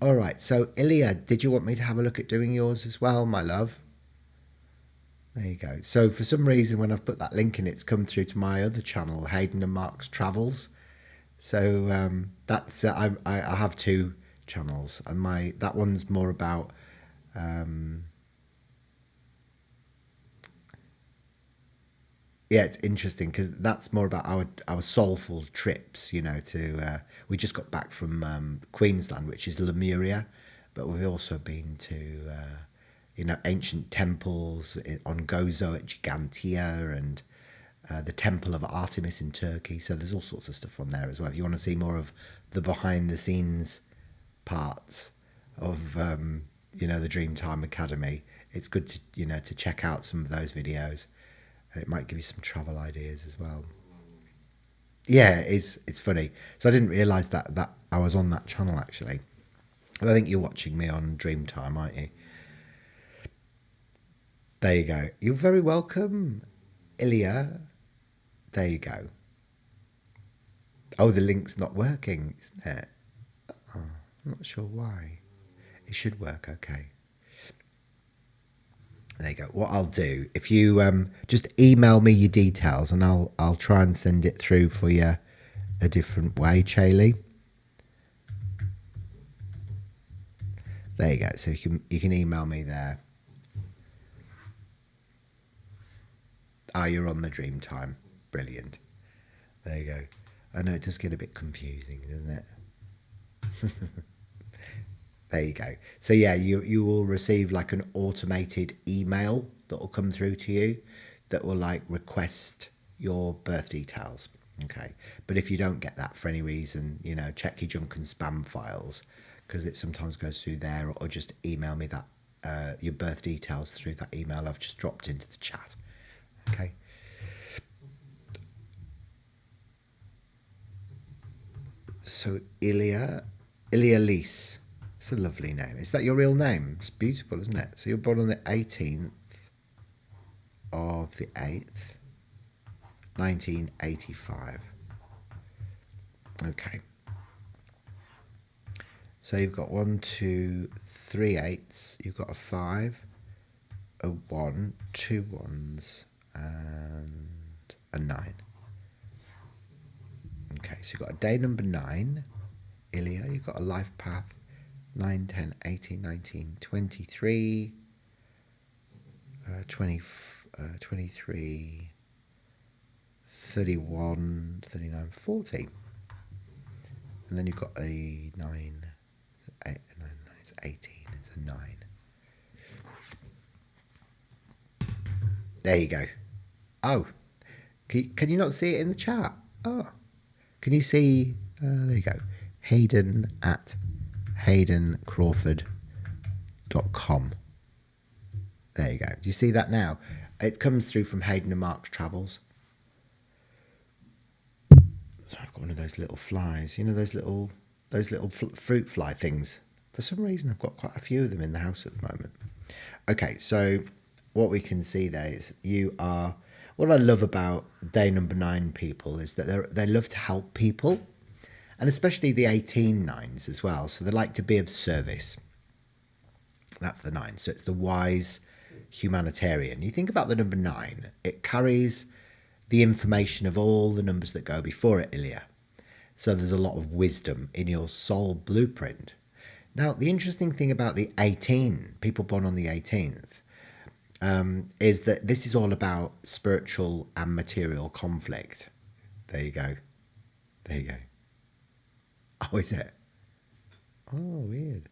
All right, so Ilya, did you want me to have a look at doing yours as well, my love? There you go. So for some reason, when I've put that link in, it's come through to my other channel, Hayden and Mark's Travels. So that's I have 2 channels, and that one's more about yeah, it's interesting because that's more about our soulful trips, to we just got back from Queensland, which is Lemuria, but we've also been to ancient temples on Gozo at Gigantia, and the Temple of Artemis in Turkey. So there's all sorts of stuff on there as well. If you want to see more of the behind the scenes parts of the Dreamtime Academy, it's good to to check out some of those videos, and it might give you some travel ideas as well. Yeah, it's funny. So I didn't realise that I was on that channel actually. I think you're watching me on Dreamtime, aren't you? There you go. You're very welcome, Ilya. There you go. Oh, the link's not working, isn't it? Oh, I'm not sure why. It should work okay. There you go. What I'll do, if you just email me your details, and I'll try and send it through for you a different way, Chaley. There you go. So you can email me there. Ah, you're on the Dreamtime. Brilliant. There you go. I know it does get a bit confusing, doesn't it? There you go. So yeah, you will receive like an automated email that will come through to you that will like request your birth details. Okay. But if you don't get that for any reason, check your junk and spam files, because it sometimes goes through there, or just email me that your birth details through that email I've just dropped into the chat. Okay. So Ilya Lise. It's a lovely name. Is that your real name? It's beautiful, isn't it? So you're born on the 18th of the 8th, 1985. Okay. So you've got 1, 2, 3 8s. You've got a 5, a 1, 2 1s, and a 9. Okay, so you've got a day number 9, Ilya. You've got a life path 9, 10, 18, 19, 23, 23, 31, 39, 40. And then you've got a 9, 8, 9, it's 18, it's a 9. There you go. Oh, can you not see it in the chat? Oh, can you see? There you go. Hayden at haydencrawford.com. There you go. Do you see that now? It comes through from Hayden and Mark's Travels. So I've got one of those little flies. Those little fruit fly things. For some reason, I've got quite a few of them in the house at the moment. Okay, so what we can see there is you are. What I love about day number 9 people is that they love to help people, and especially the 18 9s as well. So they like to be of service. That's the 9. So it's the wise humanitarian. You think about the number 9, it carries the information of all the numbers that go before it, Ilya. So there's a lot of wisdom in your soul blueprint. Now, the interesting thing about the 18, people born on the 18th, is that this is all about spiritual and material conflict. There you go. There you go. Oh, is it? Oh, weird.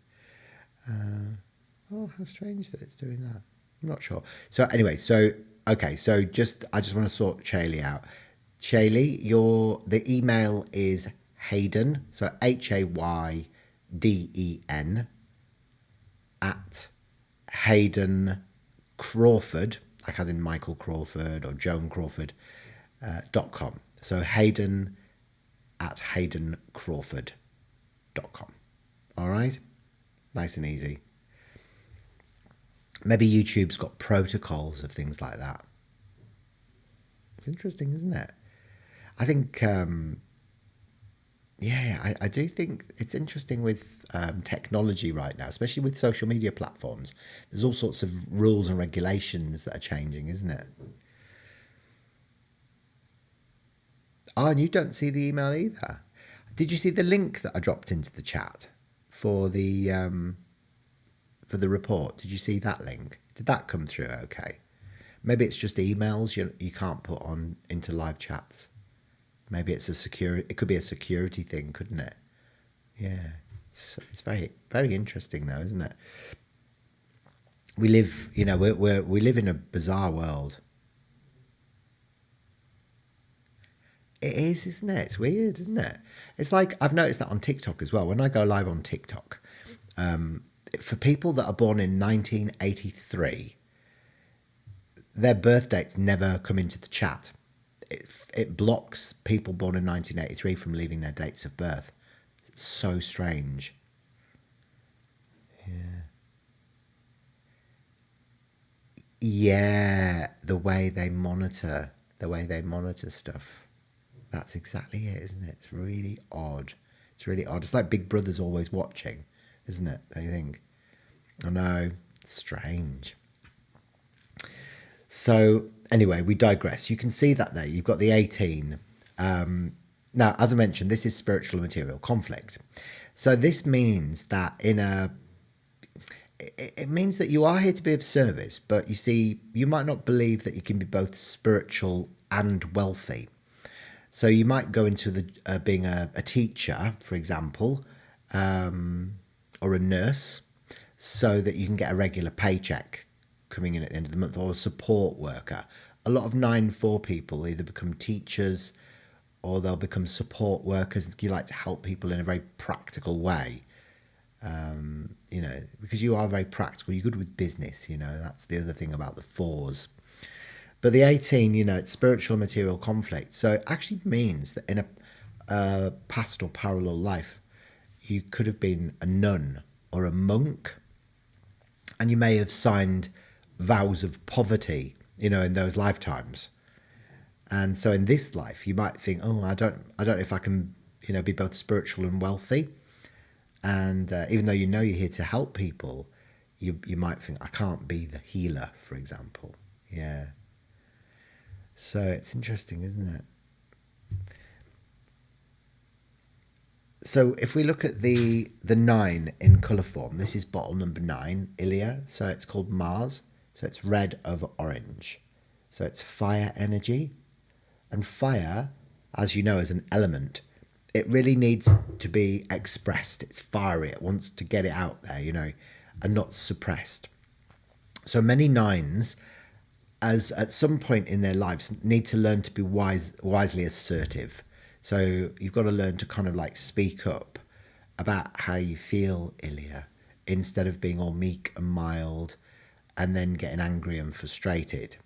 Oh, how strange that it's doing that. I'm not sure. So anyway, okay, so I just want to sort Chaley out. Chaley, the email is Hayden, so Hayden at Hayden Crawford, like as in Michael Crawford or Joan Crawford, .com. So Hayden at haydencrawford.com. All right? Nice and easy. Maybe YouTube's got protocols of things like that. It's interesting, isn't it? I think, I do think it's interesting with technology right now, especially with social media platforms. There's all sorts of rules and regulations that are changing, isn't it? Oh, and you don't see the email either. Did you see the link that I dropped into the chat for the report? Did you see that link? Did that come through okay? Maybe it's just emails you can't put on into live chats. Maybe it's it could be a security thing, couldn't it? Yeah. It's very, very interesting though, isn't it? we live, we live in a bizarre world. It is, isn't it? It's weird, isn't it? It's like, I've noticed that on TikTok as well. When I go live on TikTok, for people that are born in 1983, their birth dates never come into the chat. It blocks people born in 1983 from leaving their dates of birth. It's so strange. Yeah, the way they monitor stuff. That's exactly it, isn't it? It's really odd. It's really odd. It's like Big Brother's always watching, isn't it? They think. I know. It's strange. So anyway, we digress. You can see that there. You've got the 18. Now, as I mentioned, this is spiritual material conflict. So this means that it means that you are here to be of service, but you see, you might not believe that you can be both spiritual and wealthy. So you might go into the being a teacher, for example, or a nurse, so that you can get a regular paycheck coming in at the end of the month, or a support worker. A lot of 9-4 people either become teachers or they'll become support workers. You like to help people in a very practical way. Because you are very practical, you're good with business, that's the other thing about the 4s. But the 18, it's spiritual material conflict. So it actually means that in a past or parallel life, you could have been a nun or a monk, and you may have signed vows of poverty, in those lifetimes. And so in this life, you might think, oh, I don't know if I can, be both spiritual and wealthy. And even though you're here to help people, you might think, I can't be the healer, for example. Yeah. So it's interesting, isn't it? So if we look at the 9 in colour form, this is bottle number 9, Ilia. So it's called Mars. So it's red over orange. So it's fire energy. And fire, as you know, is an element. It really needs to be expressed. It's fiery. It wants to get it out there, and not suppressed. So many 9s, as at some point in their lives, need to learn to be wisely assertive. So you've got to learn to kind of like speak up about how you feel, Ilia, instead of being all meek and mild and then getting angry and frustrated.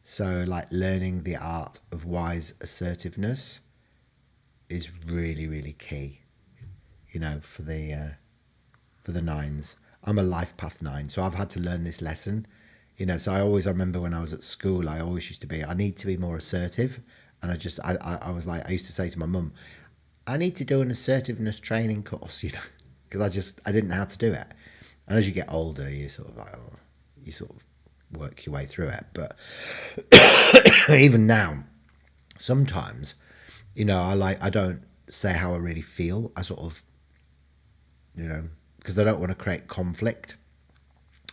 So like learning the art of wise assertiveness is really, really key, for the 9s. I'm a life path 9, so I've had to learn this lesson. So I remember when I was at school, I always used to be, I need to be more assertive. And I was like, I used to say to my mum, I need to do an assertiveness training course, because I didn't know how to do it. And as you get older, you sort of work your way through it. But even now, sometimes, I don't say how I really feel. I sort of, because I don't want to create conflict.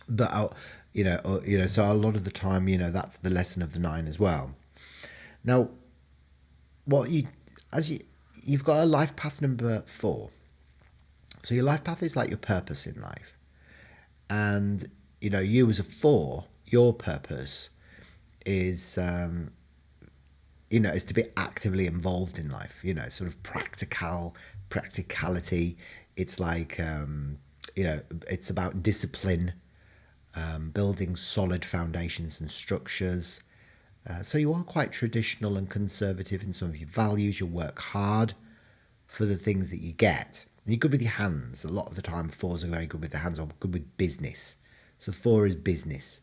But so a lot of the time, that's the lesson of the 9 as well. Now, you've got a life path number 4. So your life path is like your purpose in life. And, you as a 4, your purpose is, is to be actively involved in life, sort of practicality. It's like, it's about discipline, building solid foundations and structures. So you are quite traditional and conservative in some of your values. You work hard for the things that you get. And you're good with your hands. A lot of the time, 4s are very good with their hands, or good with business. So 4 is business.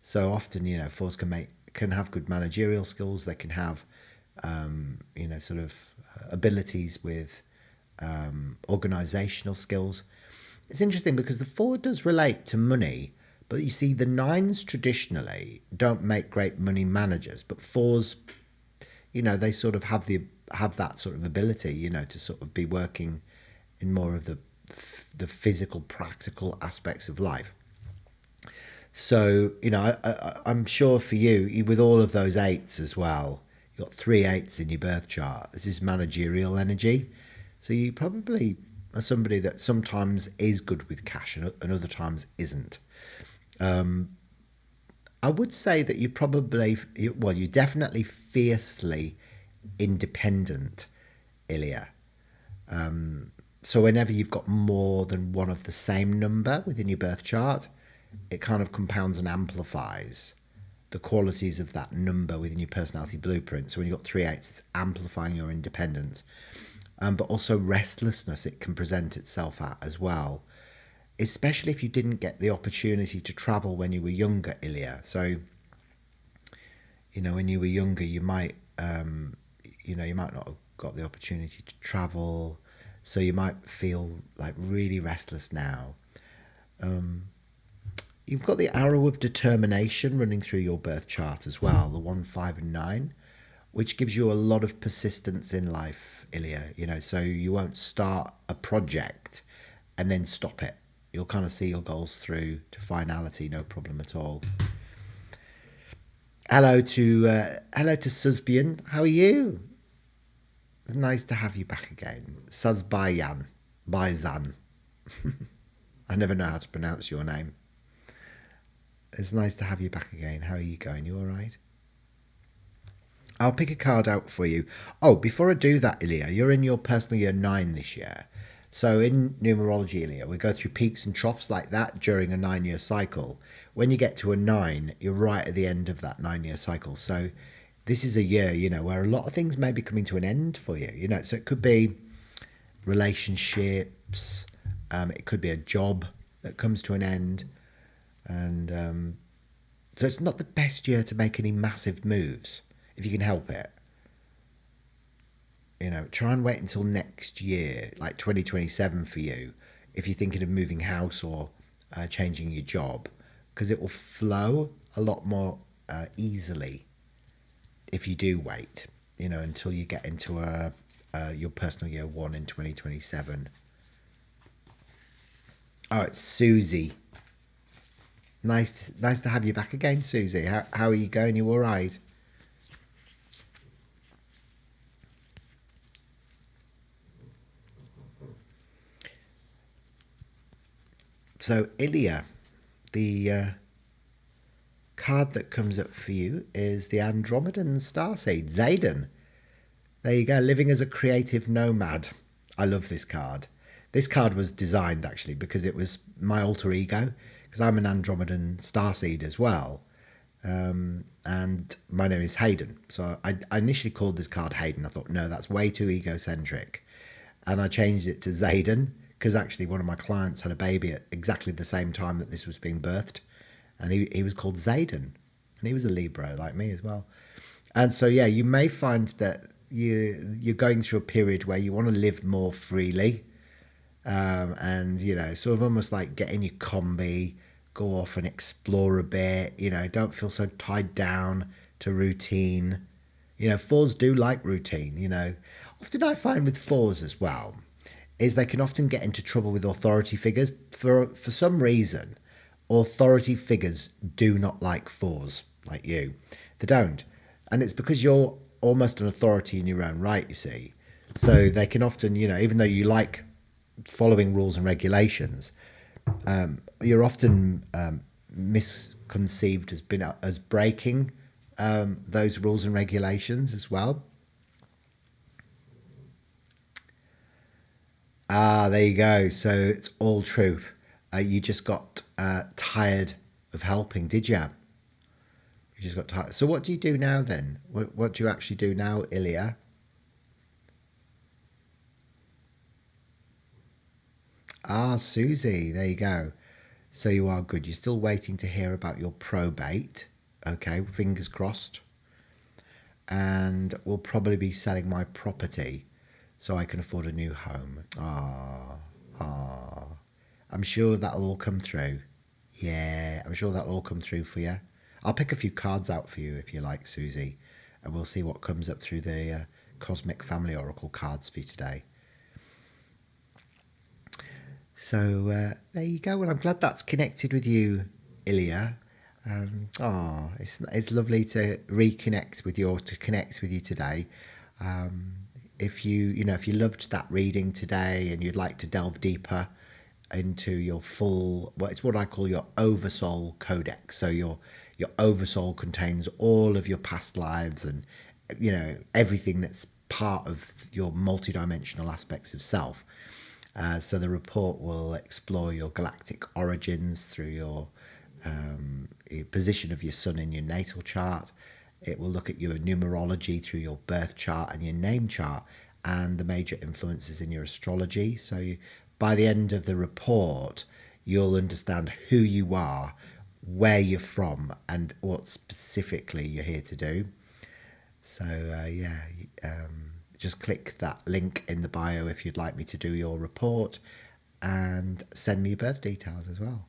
So often, 4s can have good managerial skills. They can have, sort of abilities with organisational skills. It's interesting because the 4 does relate to money. But you see, the 9s traditionally don't make great money managers, but 4s, they sort of have that sort of ability, to sort of be working in more of the physical, practical aspects of life. So, I'm sure for you, with all of those 8s as well, you've got 3 8s in your birth chart. This is managerial energy. So you probably are somebody that sometimes is good with cash and other times isn't. I would say that you're definitely fiercely independent, Ilya. So whenever you've got more than one of the same number within your birth chart, it kind of compounds and amplifies the qualities of that number within your personality blueprint. So when you've got 3/8, it's amplifying your independence. But also restlessness it can present itself at as well, especially if you didn't get the opportunity to travel when you were younger, Ilya. So, when you were younger, you might not have got the opportunity to travel, so you might feel like really restless now. You've got the arrow of determination running through your birth chart as well, the 1, 5, and 9, which gives you a lot of persistence in life, Ilya. So you won't start a project and then stop it. You'll kind of see your goals through to finality, no problem at all. Hello to Suzbian. How are you? It's nice to have you back again. Suzbayan. Baizan. I never know how to pronounce your name. It's nice to have you back again. How are you going? You all right? I'll pick a card out for you. Oh, before I do that, Ilya, you're in your personal year 9 this year. So in numerology, Ilya, we go through peaks and troughs like that during a 9-year cycle. When you get to a 9, you're right at the end of that 9-year cycle. So this is a year, where a lot of things may be coming to an end for you. So it could be relationships, it could be a job that comes to an end. And so it's not the best year to make any massive moves, if you can help it. Try and wait until next year, like 2027 for you, if you're thinking of moving house or changing your job, because it will flow a lot more easily if you do wait, until you get into your personal year 1 in 2027. Oh, it's Susie. Nice to have you back again, Susie. How are you going? You all right? So, Ilya, the card that comes up for you is the Andromedan Starseed, Zayden. There you go, living as a creative nomad. I love this card. This card was designed, actually, because it was my alter ego, because I'm an Andromedan Starseed as well. And my name is Hayden. So I initially called this card Hayden. I thought, no, that's way too egocentric. And I changed it to Zayden, because actually one of my clients had a baby at exactly the same time that this was being birthed. And he was called Zayden. And he was a Libra like me as well. And so, yeah, you may find that you're going through a period where you want to live more freely. And, sort of almost like get in your combi, go off and explore a bit, don't feel so tied down to routine. 4s do like routine, Often I find with 4s as well, is they can often get into trouble with authority figures. For some reason, authority figures do not like 4s like you. They don't. And it's because you're almost an authority in your own right, you see. So they can often, even though you like following rules and regulations, you're often misconceived as breaking those rules and regulations as well. There you go. So it's all true. You just got tired of helping, did you? You just got tired. So what do you do now then? What do you actually do now, Ilya? Susie, there you go. So you are good. You're still waiting to hear about your probate. Okay, fingers crossed. And we'll probably be selling my property so I can afford a new home. I'm sure that'll all come through. Yeah, I'm sure that'll all come through for you. I'll pick a few cards out for you if you like, Susie, and we'll see what comes up through the Cosmic Family Oracle cards for you today. So there you go. Well, I'm glad that's connected with you, Ilya. It's lovely to reconnect with you, or to connect with you today. If you loved that reading today and you'd like to delve deeper into your full, well, it's what I call your oversoul codex. So your oversoul contains all of your past lives and, everything that's part of your multidimensional aspects of self. So the report will explore your galactic origins through your position of your sun in your natal chart. It will look at your numerology through your birth chart and your name chart and the major influences in your astrology. So by the end of the report, you'll understand who you are, where you're from, and what specifically you're here to do. So just click that link in the bio if you'd like me to do your report, and send me your birth details as well.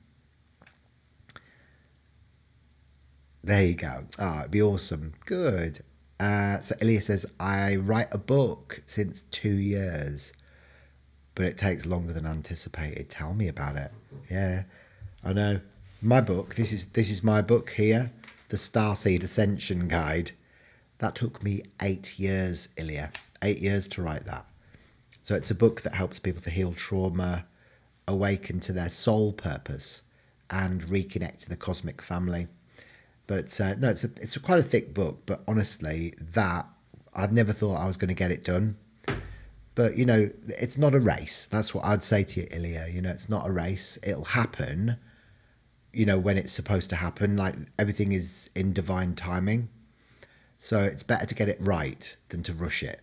There you go. It'd be awesome. Good. So Ilya says, I write a book since 2 years, but it takes longer than anticipated. Tell me about it. Yeah, I know. My book, this is my book here, the Starseed Ascension Guide. That took me 8 years, Ilya. 8 years to write that. So it's a book that helps people to heal trauma, awaken to their soul purpose, and reconnect to the cosmic family. But no, it's quite a thick book. But honestly, that I'd never thought I was going to get it done. But it's not a race. That's what I'd say to you, Ilya. It's not a race. It'll happen. When it's supposed to happen. Like everything is in divine timing. So it's better to get it right than to rush it.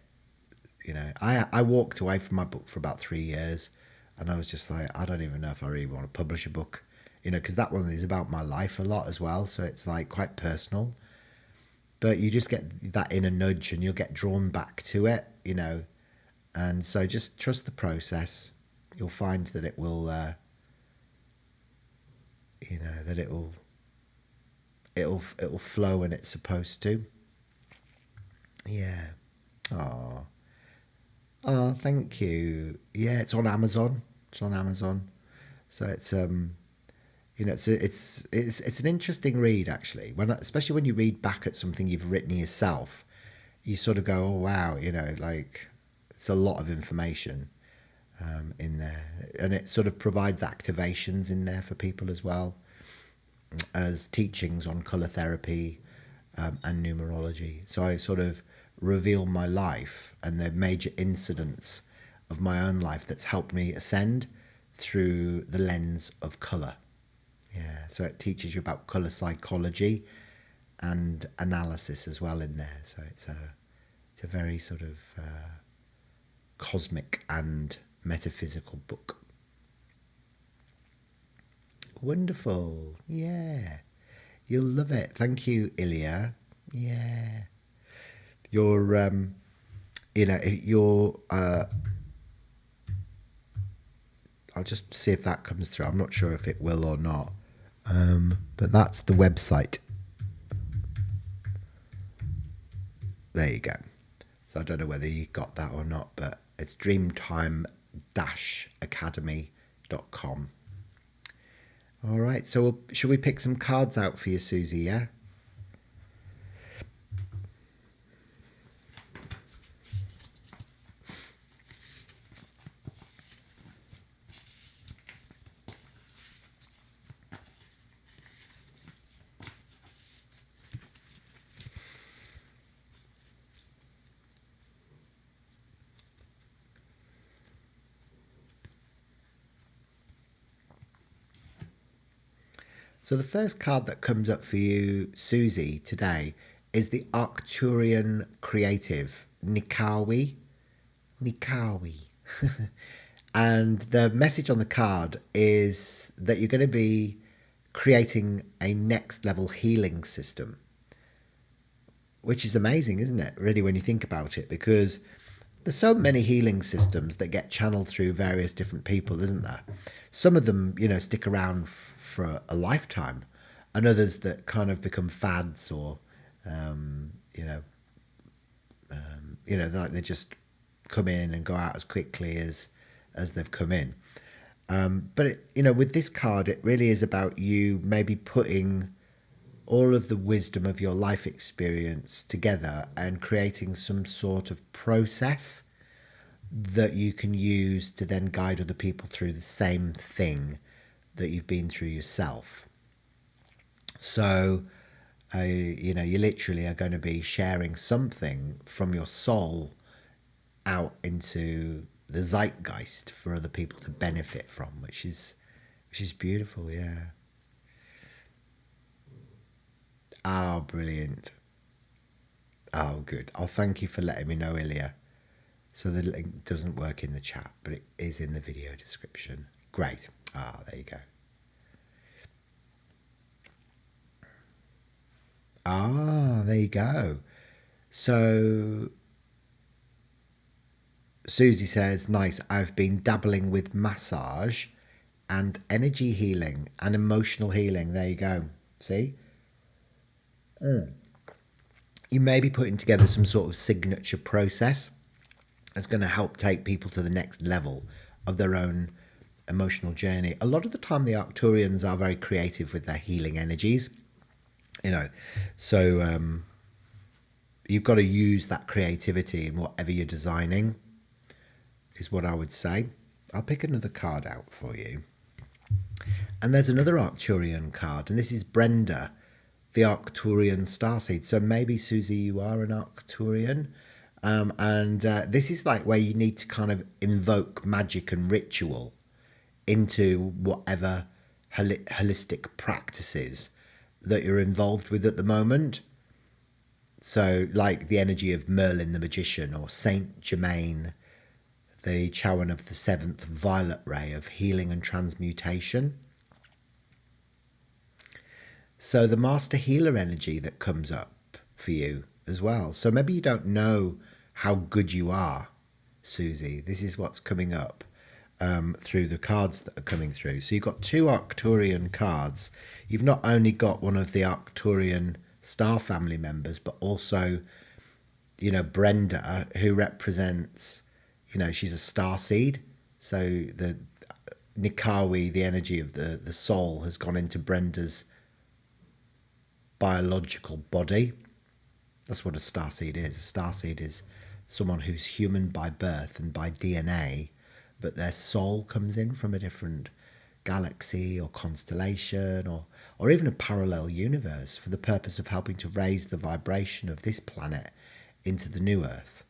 I walked away from my book for about 3 years, and I was just like, I don't even know if I really want to publish a book. Because that one is about my life a lot as well. So it's like quite personal. But you just get that inner nudge and you'll get drawn back to it, And so just trust the process. You'll find that it will, that it'll flow when it's supposed to. Yeah. Oh, thank you. Yeah, it's on Amazon. So it's it's an interesting read, actually. Especially when you read back at something you've written yourself, you sort of go, oh wow, like it's a lot of information in there, and it sort of provides activations in there for people as well as teachings on colour therapy and numerology. So I sort of reveal my life and the major incidents of my own life that's helped me ascend through the lens of colour. Yeah, so it teaches you about colour psychology and analysis as well in there. So it's a very sort of cosmic and metaphysical book. Wonderful. Yeah, you'll love it. Thank you, Ilya. Yeah, you're I'll just see if that comes through. I'm not sure if it will or not. But that's the website. There you go. So I don't know whether you got that or not, but it's dreamtime-academy.com. All right. So should we pick some cards out for you, Susie? Yeah. So the first card that comes up for you, Susie, today is the Arcturian Creative, Nikawi. And the message on the card is that you're going to be creating a next level healing system, which is amazing, isn't it? Really, when you think about it, because there's so many healing systems that get channeled through various different people, isn't there? Some of them, stick around for a lifetime, and others that kind of become fads or, like they just come in and go out as quickly as they've come in. But with this card, it really is about you maybe putting all of the wisdom of your life experience together and creating some sort of process that you can use to then guide other people through the same thing that you've been through yourself. So, you literally are going to be sharing something from your soul out into the zeitgeist for other people to benefit from, which is beautiful. Yeah. Oh, brilliant. Oh, good. Oh, thank you for letting me know, Ilya. So the link doesn't work in the chat, but it is in the video description. Great. Ah, there you go. Ah, there you go. So Susie says, nice. I've been dabbling with massage and energy healing and emotional healing. There you go. See? You may be putting together some sort of signature process that's going to help take people to the next level of their own emotional journey. A lot of the time, the Arcturians are very creative with their healing energies, so you've got to use that creativity in whatever you're designing, is what I would say. I'll pick another card out for you. And there's another Arcturian card, and this is Brenda, the Arcturian starseed. So maybe, Susie, you are an Arcturian. And this is like where you need to kind of invoke magic and ritual into whatever holistic practices that you're involved with at the moment. So like the energy of Merlin the Magician, or Saint Germain, the Chowan of the seventh violet ray of healing and transmutation. So the master healer energy that comes up for you as well. So maybe you don't know how good you are, Susie. This is what's coming up through the cards that are coming through. So you've got two Arcturian cards. You've not only got one of the Arcturian star family members, but also, Brenda, who represents, she's a starseed. So the Nikawi, the energy of the soul, has gone into Brenda's biological body. That's what a starseed is. A starseed is someone who's human by birth and by DNA, but their soul comes in from a different galaxy or constellation or even a parallel universe for the purpose of helping to raise the vibration of this planet into the new Earth.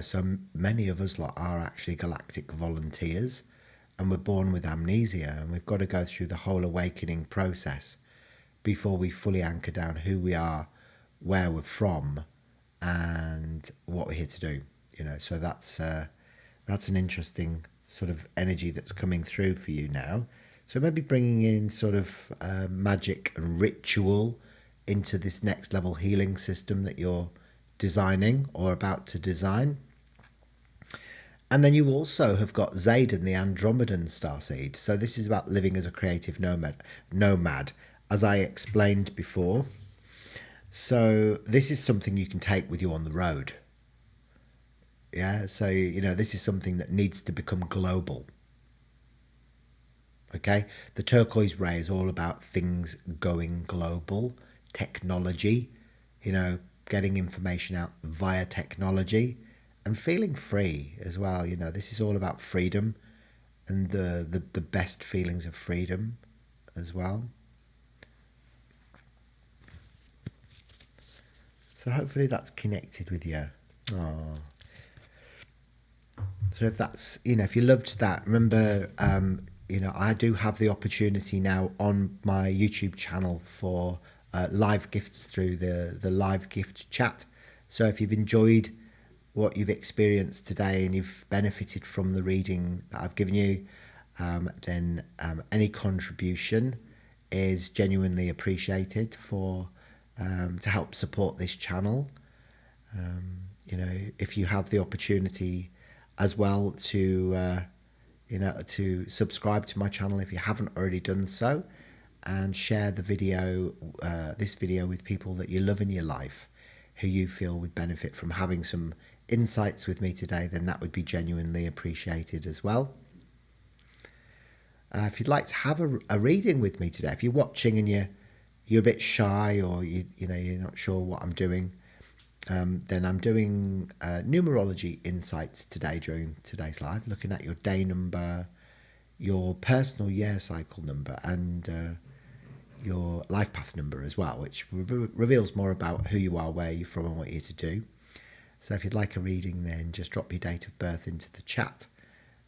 So many of us are actually galactic volunteers, and we're born with amnesia, and we've got to go through the whole awakening process before we fully anchor down who we are, where we're from, and what we're here to do. So that's an interesting sort of energy that's coming through for you now. So maybe bringing in sort of magic and ritual into this next level healing system that you're designing or about to design. And then you also have got Xaden, the Andromedan starseed. So this is about living as a creative nomad, as I explained before. So this is something you can take with you on the road. Yeah, so, this is something that needs to become global. Okay, the turquoise ray is all about things going global, technology, getting information out via technology and feeling free as well. This is all about freedom and the best feelings of freedom as well. So hopefully that's connected with you. Oh. So if that's, if you loved that, remember, I do have the opportunity now on my YouTube channel for live gifts through the live gift chat. So if you've enjoyed what you've experienced today and you've benefited from the reading that I've given you, then any contribution is genuinely appreciated for to help support this channel. If you have the opportunity as well to to subscribe to my channel if you haven't already done so, and share the video, this video, with people that you love in your life who you feel would benefit from having some insights with me today, then that would be genuinely appreciated as well. If you'd like to have a reading with me today, if you're watching and you're a bit shy, or you're not sure what I'm doing, Then I'm doing numerology insights today during today's live, looking at your day number, your personal year cycle number, and your life path number as well, which reveals more about who you are, where you're from, and what you're to do. So if you'd like a reading, then just drop your date of birth into the chat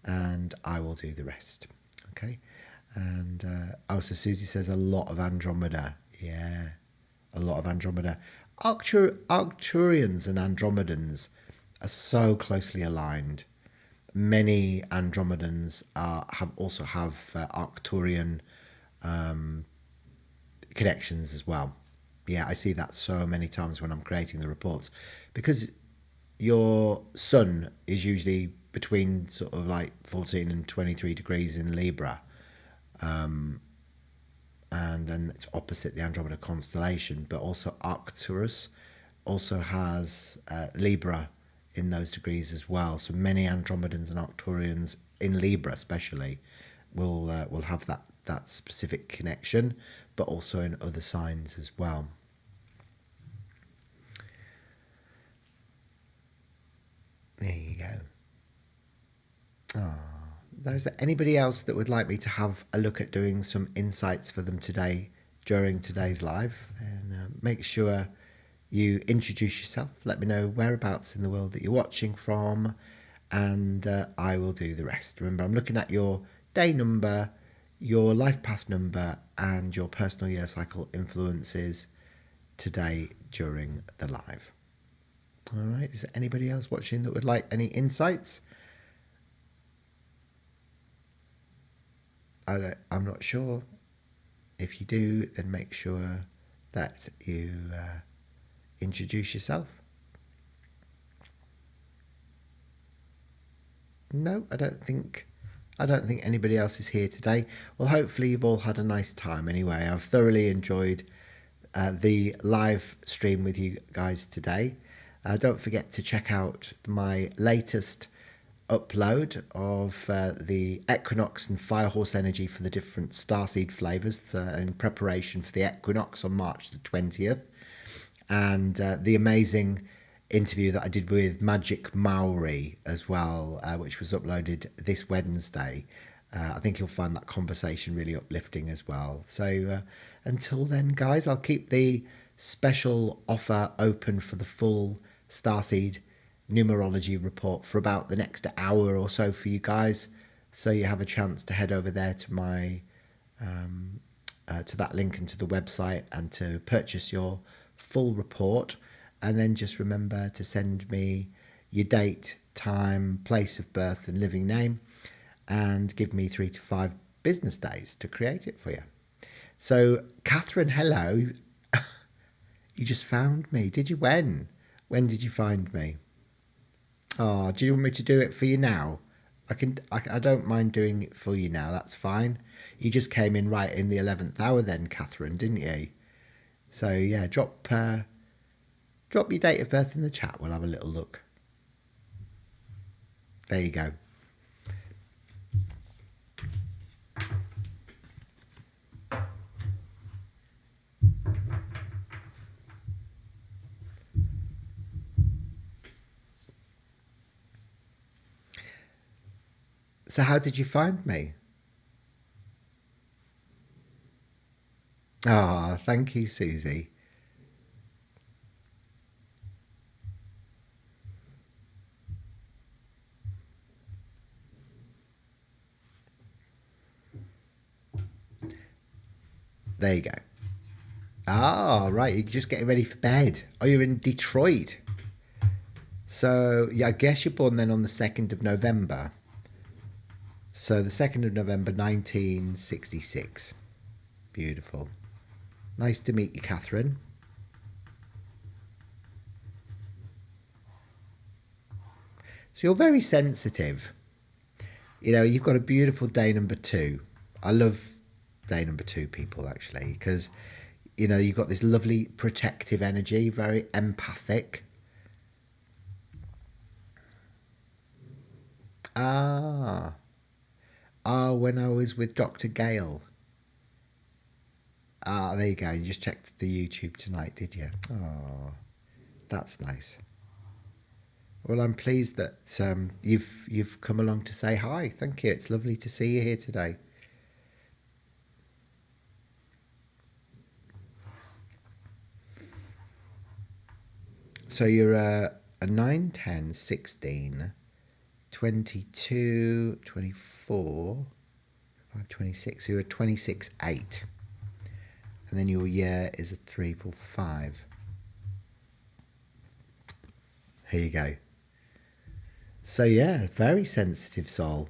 and I will do the rest. Okay. And so Susie says a lot of Andromeda. Yeah, a lot of Andromeda. Arcturians and Andromedans are so closely aligned. Many Andromedans also have Arcturian connections as well. Yeah, I see that so many times when I'm creating the reports, because your sun is usually between sort of like 14 and 23 degrees in Libra, and then it's opposite the Andromeda constellation, but also Arcturus also has Libra in those degrees as well. So many Andromedans and Arcturians in Libra especially will have that specific connection, but also in other signs as well. There you go. Is there anybody else that would like me to have a look at doing some insights for them today during today's live? And make sure you introduce yourself. Let me know whereabouts in the world that you're watching from, and I will do the rest. Remember, I'm looking at your day number, your life path number, and your personal year cycle influences today during the live. All right. Is there anybody else watching that would like any insights? I'm not sure. If you do, then make sure that you introduce yourself. No, I don't think anybody else is here today. Well, hopefully you've all had a nice time anyway. I've thoroughly enjoyed the live stream with you guys today. Don't forget to check out my latest upload of the equinox and firehorse energy for the different starseed flavors in preparation for the equinox on March the 20th, and the amazing interview that I did with Magic Maori as well, which was uploaded this Wednesday. I think you'll find that conversation really uplifting as well. So until then, guys, I'll keep the special offer open for the full Starseed Numerology Report for about the next hour or so for you guys, so you have a chance to head over there to my to that link and to the website and to purchase your full report. And then just remember to send me your date, time, place of birth and living name, and give me 3 to 5 business days to create it for you. So Catherine, hello. You just found me, did you? When did you find me? Oh, do you want me to do it for you now? I don't mind doing it for you now. That's fine. You just came in right in the 11th hour then, Catherine, didn't you? So yeah, drop your date of birth in the chat. We'll have a little look. There you go. So how did you find me? Ah, thank you, Susie. There you go. Ah, right. You're just getting ready for bed. Oh, you're in Detroit. So, yeah, I guess you're born then on the 2nd of November. So, the 2nd of November, 1966. Beautiful. Nice to meet you, Catherine. So, you're very sensitive. You know, you've got a beautiful day number 2. I love day number 2 people, actually, because, you know, you've got this lovely protective energy, very empathic. When I was with Dr. Gale. There you go. You just checked the YouTube tonight, did you? Oh, That's nice. Well, I'm pleased that you've come along to say hi. Thank you. It's lovely to see you here today. So you're a 9, 10, 16, 22, 24, 26. So you're a 26, 8. And then your year is a 3, 4, 5. Here you go. So yeah, very sensitive soul.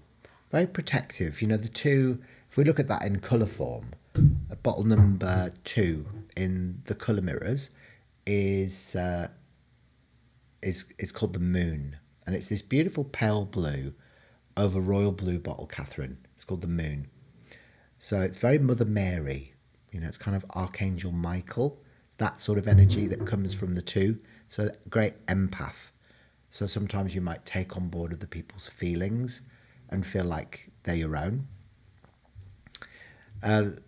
Very protective. You know, the 2, if we look at that in colour form, bottle number 2 in the colour mirrors is called the moon. And it's this beautiful pale blue over royal blue bottle, Catherine. It's called the moon. So it's very Mother Mary. You know, it's kind of Archangel Michael. It's that sort of energy that comes from the 2. So great empath. So sometimes you might take on board other people's feelings and feel like they're your own. The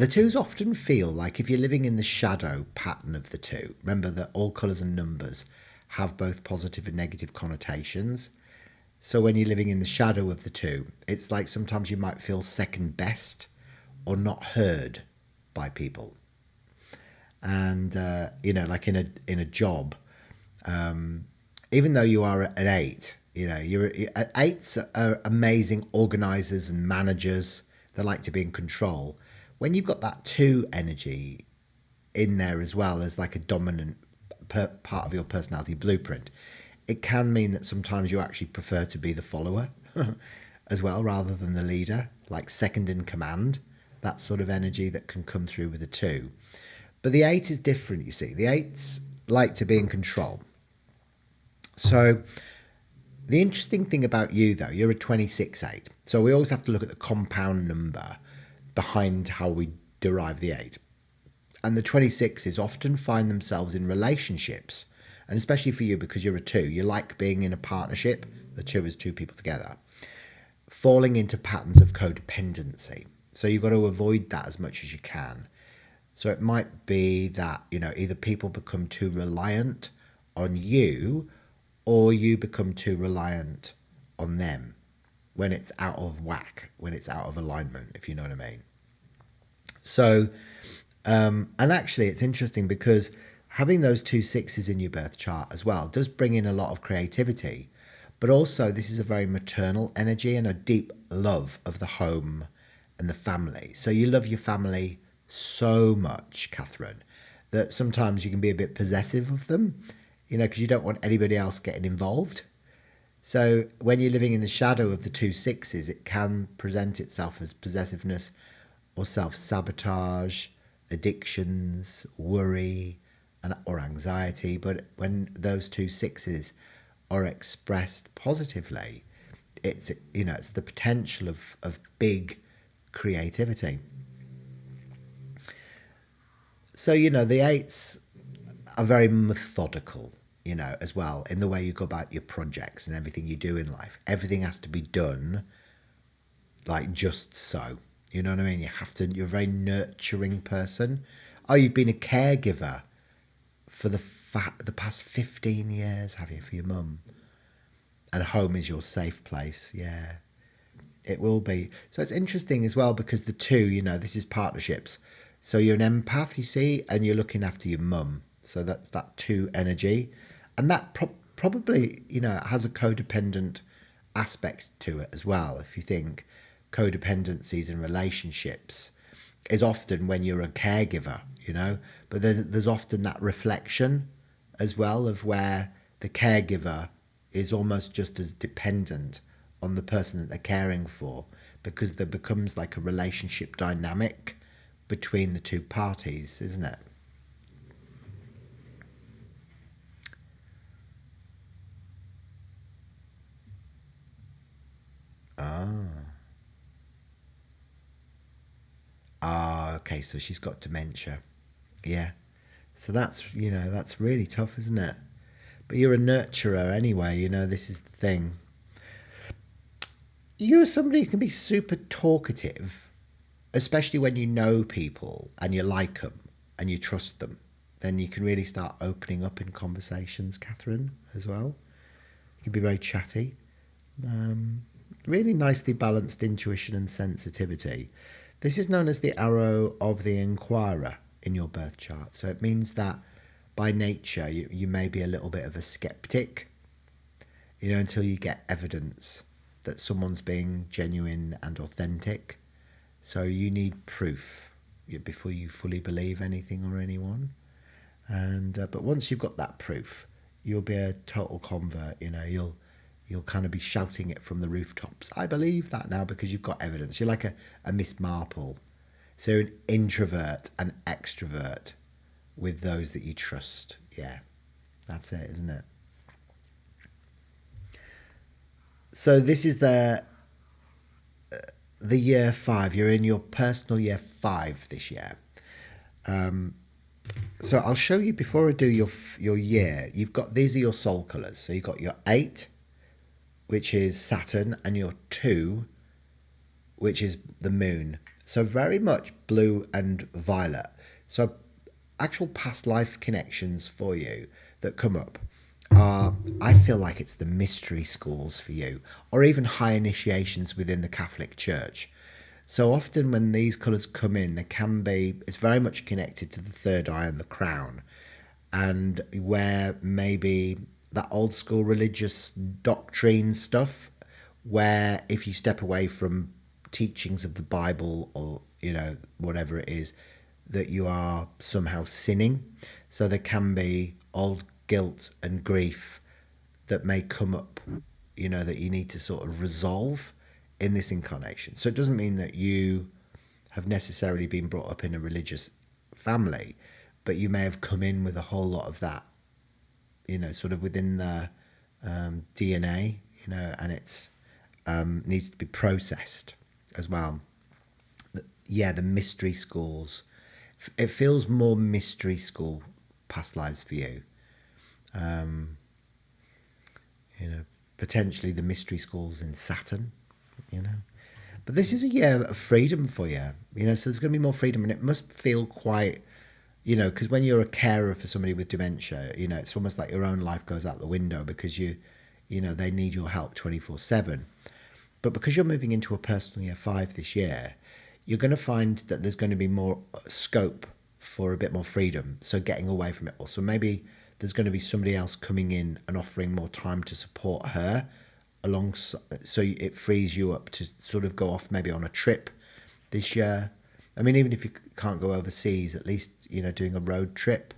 2s often feel like if you're living in the shadow pattern of the 2, remember that all colours and numbers have both positive and negative connotations. So when you're living in the shadow of the 2, it's like sometimes you might feel second best or not heard by people. And, you know, like in a job, even though you are an 8, you know, 8s are amazing organisers and managers. They like to be in control. When you've got that 2 energy in there as well as like a dominant part of your personality blueprint, it can mean that sometimes you actually prefer to be the follower as well rather than the leader, like second in command, that sort of energy that can come through with the 2. But the 8 is different, you see. The 8s like to be in control. So the interesting thing about you, though, you're a 26-8. So we always have to look at the compound number behind how we derive the 8. And the 26s often find themselves in relationships, and especially for you because you're a 2, you like being in a partnership. The 2 is 2 people together, falling into patterns of codependency. So you've got to avoid that as much as you can. So it might be that, you know, either people become too reliant on you or you become too reliant on them when it's out of whack, when it's out of alignment, if you know what I mean. So, and actually it's interesting because having those 2 6s in your birth chart as well does bring in a lot of creativity, but also this is a very maternal energy and a deep love of the home and the family. So you love your family so much, Catherine, that sometimes you can be a bit possessive of them, you know, because you don't want anybody else getting involved. So when you're living in the shadow of the 2 6s, it can present itself as possessiveness or self-sabotage, addictions, worry, or anxiety. But when those 2 6s are expressed positively, it's, you know, it's the potential of big creativity. So, you know, the 8s are very methodical, you know, as well, in the way you go about your projects and everything you do in life. Everything has to be done like just so. You know what I mean? You have to, you're a very nurturing person. Oh, you've been a caregiver for the past 15 years, have you, for your mum? And home is your safe place. Yeah, it will be. So it's interesting as well because the 2, you know, this is partnerships. So you're an empath, you see, and you're looking after your mum. So that's that 2 energy. And that probably, you know, has a codependent aspect to it as well. If you think codependencies in relationships is often when you're a caregiver, you know, but there's often that reflection as well of where the caregiver is almost just as dependent on the person that they're caring for, because there becomes like a relationship dynamic between the 2 parties, isn't it? Okay, so she's got dementia. Yeah. So that's, you know, that's really tough, isn't it? But you're a nurturer anyway, you know, this is the thing. You're somebody who can be super talkative, especially when you know people and you like them and you trust them. then you can really start opening up in conversations, Catherine, as well. You can be very chatty. Really nicely balanced intuition and sensitivity. This is known as the arrow of the inquirer in your birth chart. So it means that by nature, you may be a little bit of a skeptic, until you get evidence that someone's being genuine and authentic. So you need proof before you fully believe anything or anyone. But once you've got that proof, you'll be a total convert. You'll kind of be shouting it from the rooftops. I believe that now because you've got evidence. You're like a Miss Marple. So an introvert and extrovert with those that you trust. Yeah, that's it, isn't it? So this is the year 5. You're in your personal year 5 this year. So I'll show you before I do your year. You've got, these are your soul colours. So you've got your 8, which is Saturn, and your 2, which is the moon. So very much blue and violet. So actual past life connections for you that come up are, I feel like it's the mystery schools for you, or even high initiations within the Catholic Church. So often when these colours come in, it's very much connected to the third eye and the crown, and where maybe that old school religious doctrine stuff, where if you step away from teachings of the Bible or, whatever it is, that you are somehow sinning. So there can be old guilt and grief that may come up, that you need to sort of resolve in this incarnation. So it doesn't mean that you have necessarily been brought up in a religious family, but you may have come in with a whole lot of that, sort of within the DNA, and it's needs to be processed as well. The mystery schools. It feels more mystery school past lives for you. Potentially the mystery schools in Saturn, But this is a year of freedom for you, so there's going to be more freedom, and it must feel quite, because when you're a carer for somebody with dementia, it's almost like your own life goes out the window because they need your help 24/7. But because you're moving into a personal year 5 this year, you're going to find that there's going to be more scope for a bit more freedom. So getting away from it all. So maybe there's going to be somebody else coming in and offering more time to support her alongside. So it frees you up to sort of go off maybe on a trip this year. I mean, even if you can't go overseas, at least, doing a road trip.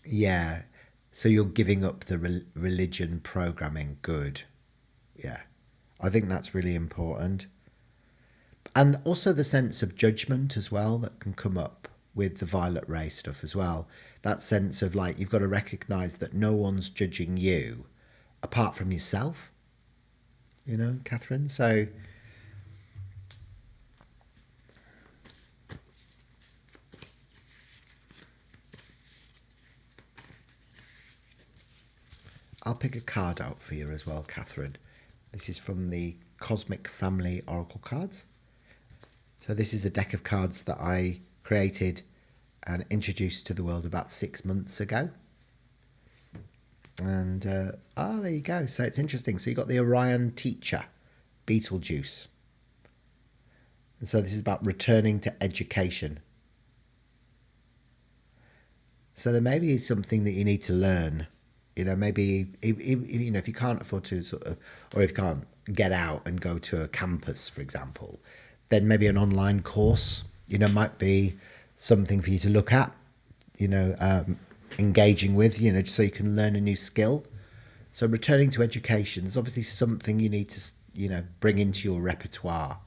Yeah. So you're giving up the religion programming. Good. Yeah. I think that's really important. And also the sense of judgment as well that can come up with the violet ray stuff as well. That sense of like, you've got to recognize that no one's judging you apart from yourself, Catherine. So I'll pick a card out for you as well, Catherine. This is from the Cosmic Family Oracle cards. So this is a deck of cards that I created and introduced to the world about 6 months ago. And, there you go. So it's interesting. So you've got the Orion Teacher, Beetlejuice. And so this is about returning to education. So there may be something that you need to learn. Maybe, if you can't afford to sort of, or if you can't get out and go to a campus, for example, then maybe an online course, might be something for you to look at, engaging with, so you can learn a new skill. So returning to education is obviously something you need to, bring into your repertoire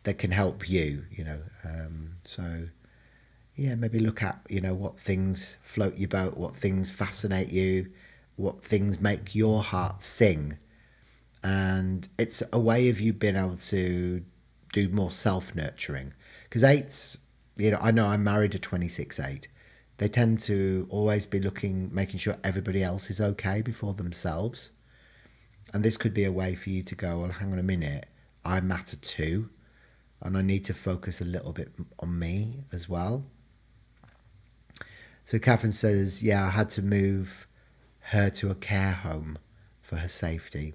that can help you, so yeah, maybe look at, what things float your boat, what things fascinate you, what things make your heart sing. And it's a way of you being able to do more self-nurturing. Because 8s, I know I'm married to 26/8. They tend to always be making sure everybody else is okay before themselves. And this could be a way for you to go, well, hang on a minute, I matter too. And I need to focus a little bit on me as well. So Catherine says, yeah, I had to move her to a care home for her safety.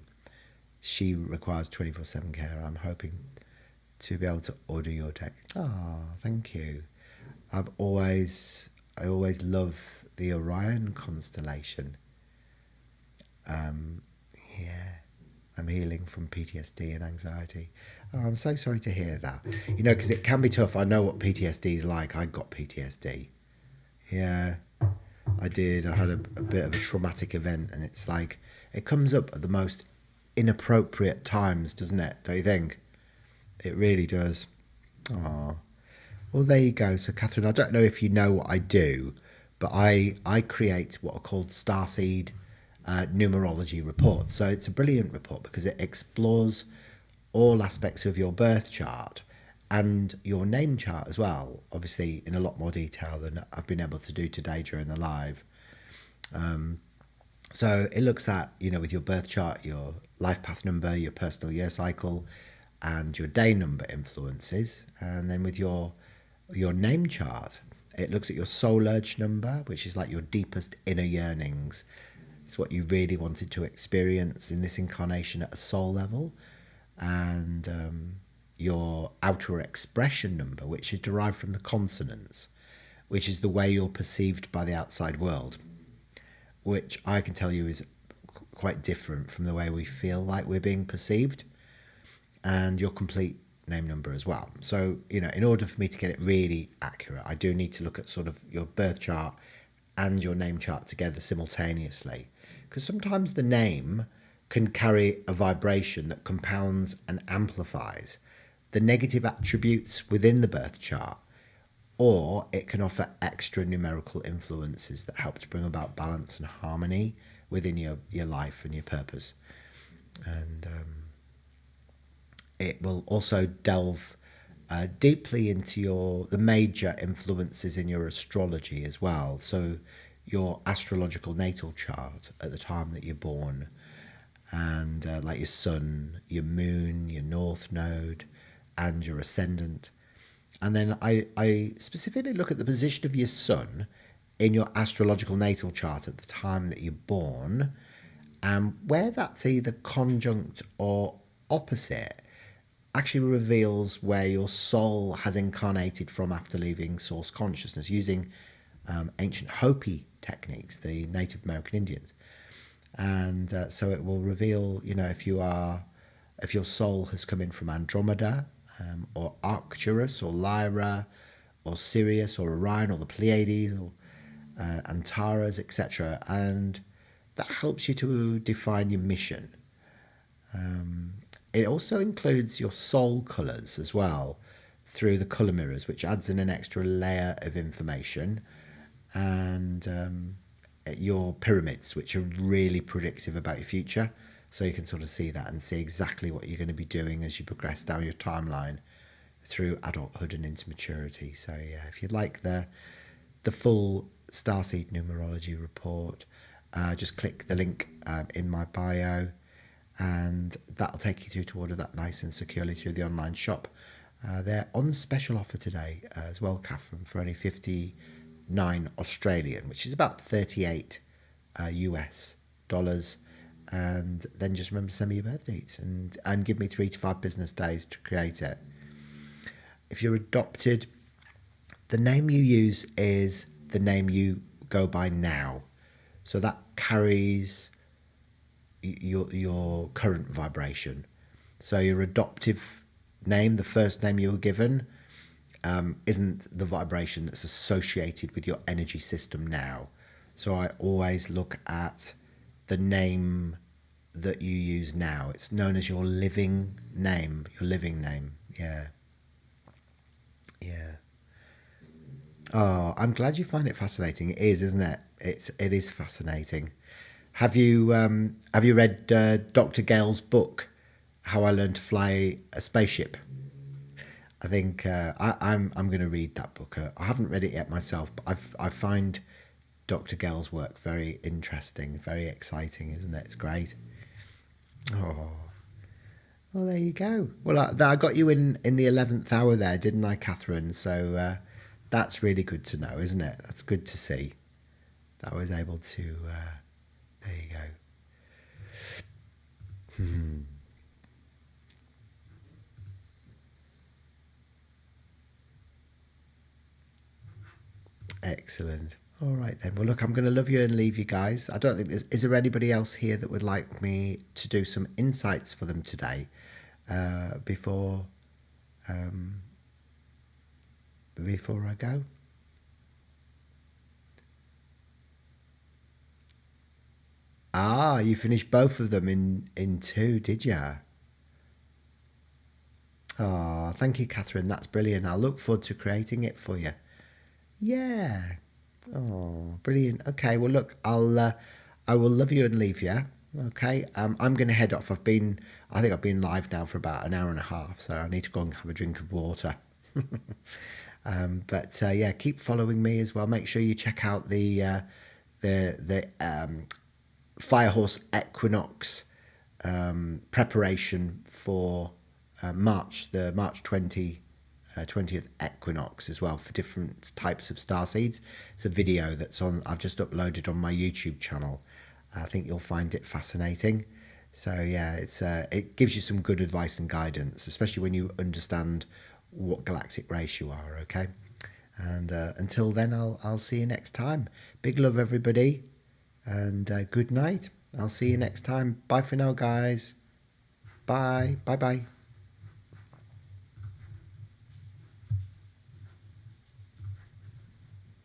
She requires 24/7 care. I'm hoping to be able to order your deck. Oh, thank you. I always love the Orion constellation. Yeah, I'm healing from PTSD and anxiety. Oh, I'm so sorry to hear that. Because it can be tough. I know what PTSD is like. I got PTSD. Yeah, I did. I had a bit of a traumatic event, and it's like it comes up at the most inappropriate times, doesn't it? Don't you think? It really does. Oh, well, there you go. So, Catherine, I don't know if you know what I do, but I create what are called Starseed Numerology Report. So it's a brilliant report because it explores all aspects of your birth chart and your name chart as well, obviously in a lot more detail than I've been able to do today during the live. So it looks at, with your birth chart, your life path number, your personal year cycle, and your day number influences. And then with your name chart, it looks at your soul urge number, which is like your deepest inner yearnings. It's what you really wanted to experience in this incarnation at a soul level. And your outer expression number, which is derived from the consonants, which is the way you're perceived by the outside world, which I can tell you is quite different from the way we feel like we're being perceived, and your complete name number as well. So, in order for me to get it really accurate, I do need to look at sort of your birth chart and your name chart together simultaneously, because sometimes the name can carry a vibration that compounds and amplifies the negative attributes within the birth chart, or it can offer extra numerical influences that help to bring about balance and harmony within your life and your purpose. And it will also delve deeply into the major influences in your astrology as well. So your astrological natal chart at the time that you're born, and like your sun, your moon, your north node, and your ascendant. And then I specifically look at the position of your sun in your astrological natal chart at the time that you're born, and where that's either conjunct or opposite actually reveals where your soul has incarnated from after leaving source consciousness using ancient Hopi techniques, the Native American Indians. And so it will reveal, if your soul has come in from Andromeda, or Arcturus, or Lyra, or Sirius, or Orion, or the Pleiades, or Antares, etc. And that helps you to define your mission. It also includes your soul colours as well through the colour mirrors, which adds in an extra layer of information, and your pyramids, which are really predictive about your future. So you can sort of see that and see exactly what you're going to be doing as you progress down your timeline through adulthood and into maturity. So yeah, if you'd like the full Starseed Numerology Report, just click the link in my bio, and that'll take you through to order that nice and securely through the online shop. They're on special offer today as well, Catherine, for only 59 Australian, which is about 38 US dollars. And then just remember to send me your birth dates and give me 3 to 5 business days to create it. If you're adopted, the name you use is the name you go by now. So that carries your current vibration. So your adoptive name, the first name you were given, isn't the vibration that's associated with your energy system now. So I always look at the name that you use now. It's known as your living name. Yeah. Oh, I'm glad you find it fascinating. It is, isn't it? It is fascinating. Have you read Dr. Gale's book, How I Learned to Fly a Spaceship? I think I'm going to read that book. I haven't read it yet myself, but I find Dr. Gale's work very interesting, very exciting, isn't it? It's great. Oh, well, there you go. Well, I got you in the 11th hour there, didn't I, Catherine? So that's really good to know, isn't it? That's good to see. that I was able to. There you go. Excellent. All right then. Well, look, I'm going to love you and leave you guys. I don't think is there anybody else here that would like me to do some insights for them today before I go? Ah, you finished both of them in two, did you? Oh, thank you, Catherine. That's brilliant. I look forward to creating it for you. Yeah. Oh, brilliant. Okay. Well, look, I will love you and leave you. Okay. I'm going to head off. I think I've been live now for about an hour and a half, so I need to go and have a drink of water. But yeah, keep following me as well. Make sure you check out the Firehorse Equinox preparation for the March 20th equinox as well, for different types of star seeds. It's a video I've just uploaded on my YouTube channel. I think you'll find it fascinating. So yeah, it gives you some good advice and guidance, especially when you understand what galactic race you are. Okay, and until then, I'll see you next time. Big love, everybody, and good night. I'll see you next time. Bye for now, guys. Bye. Bye.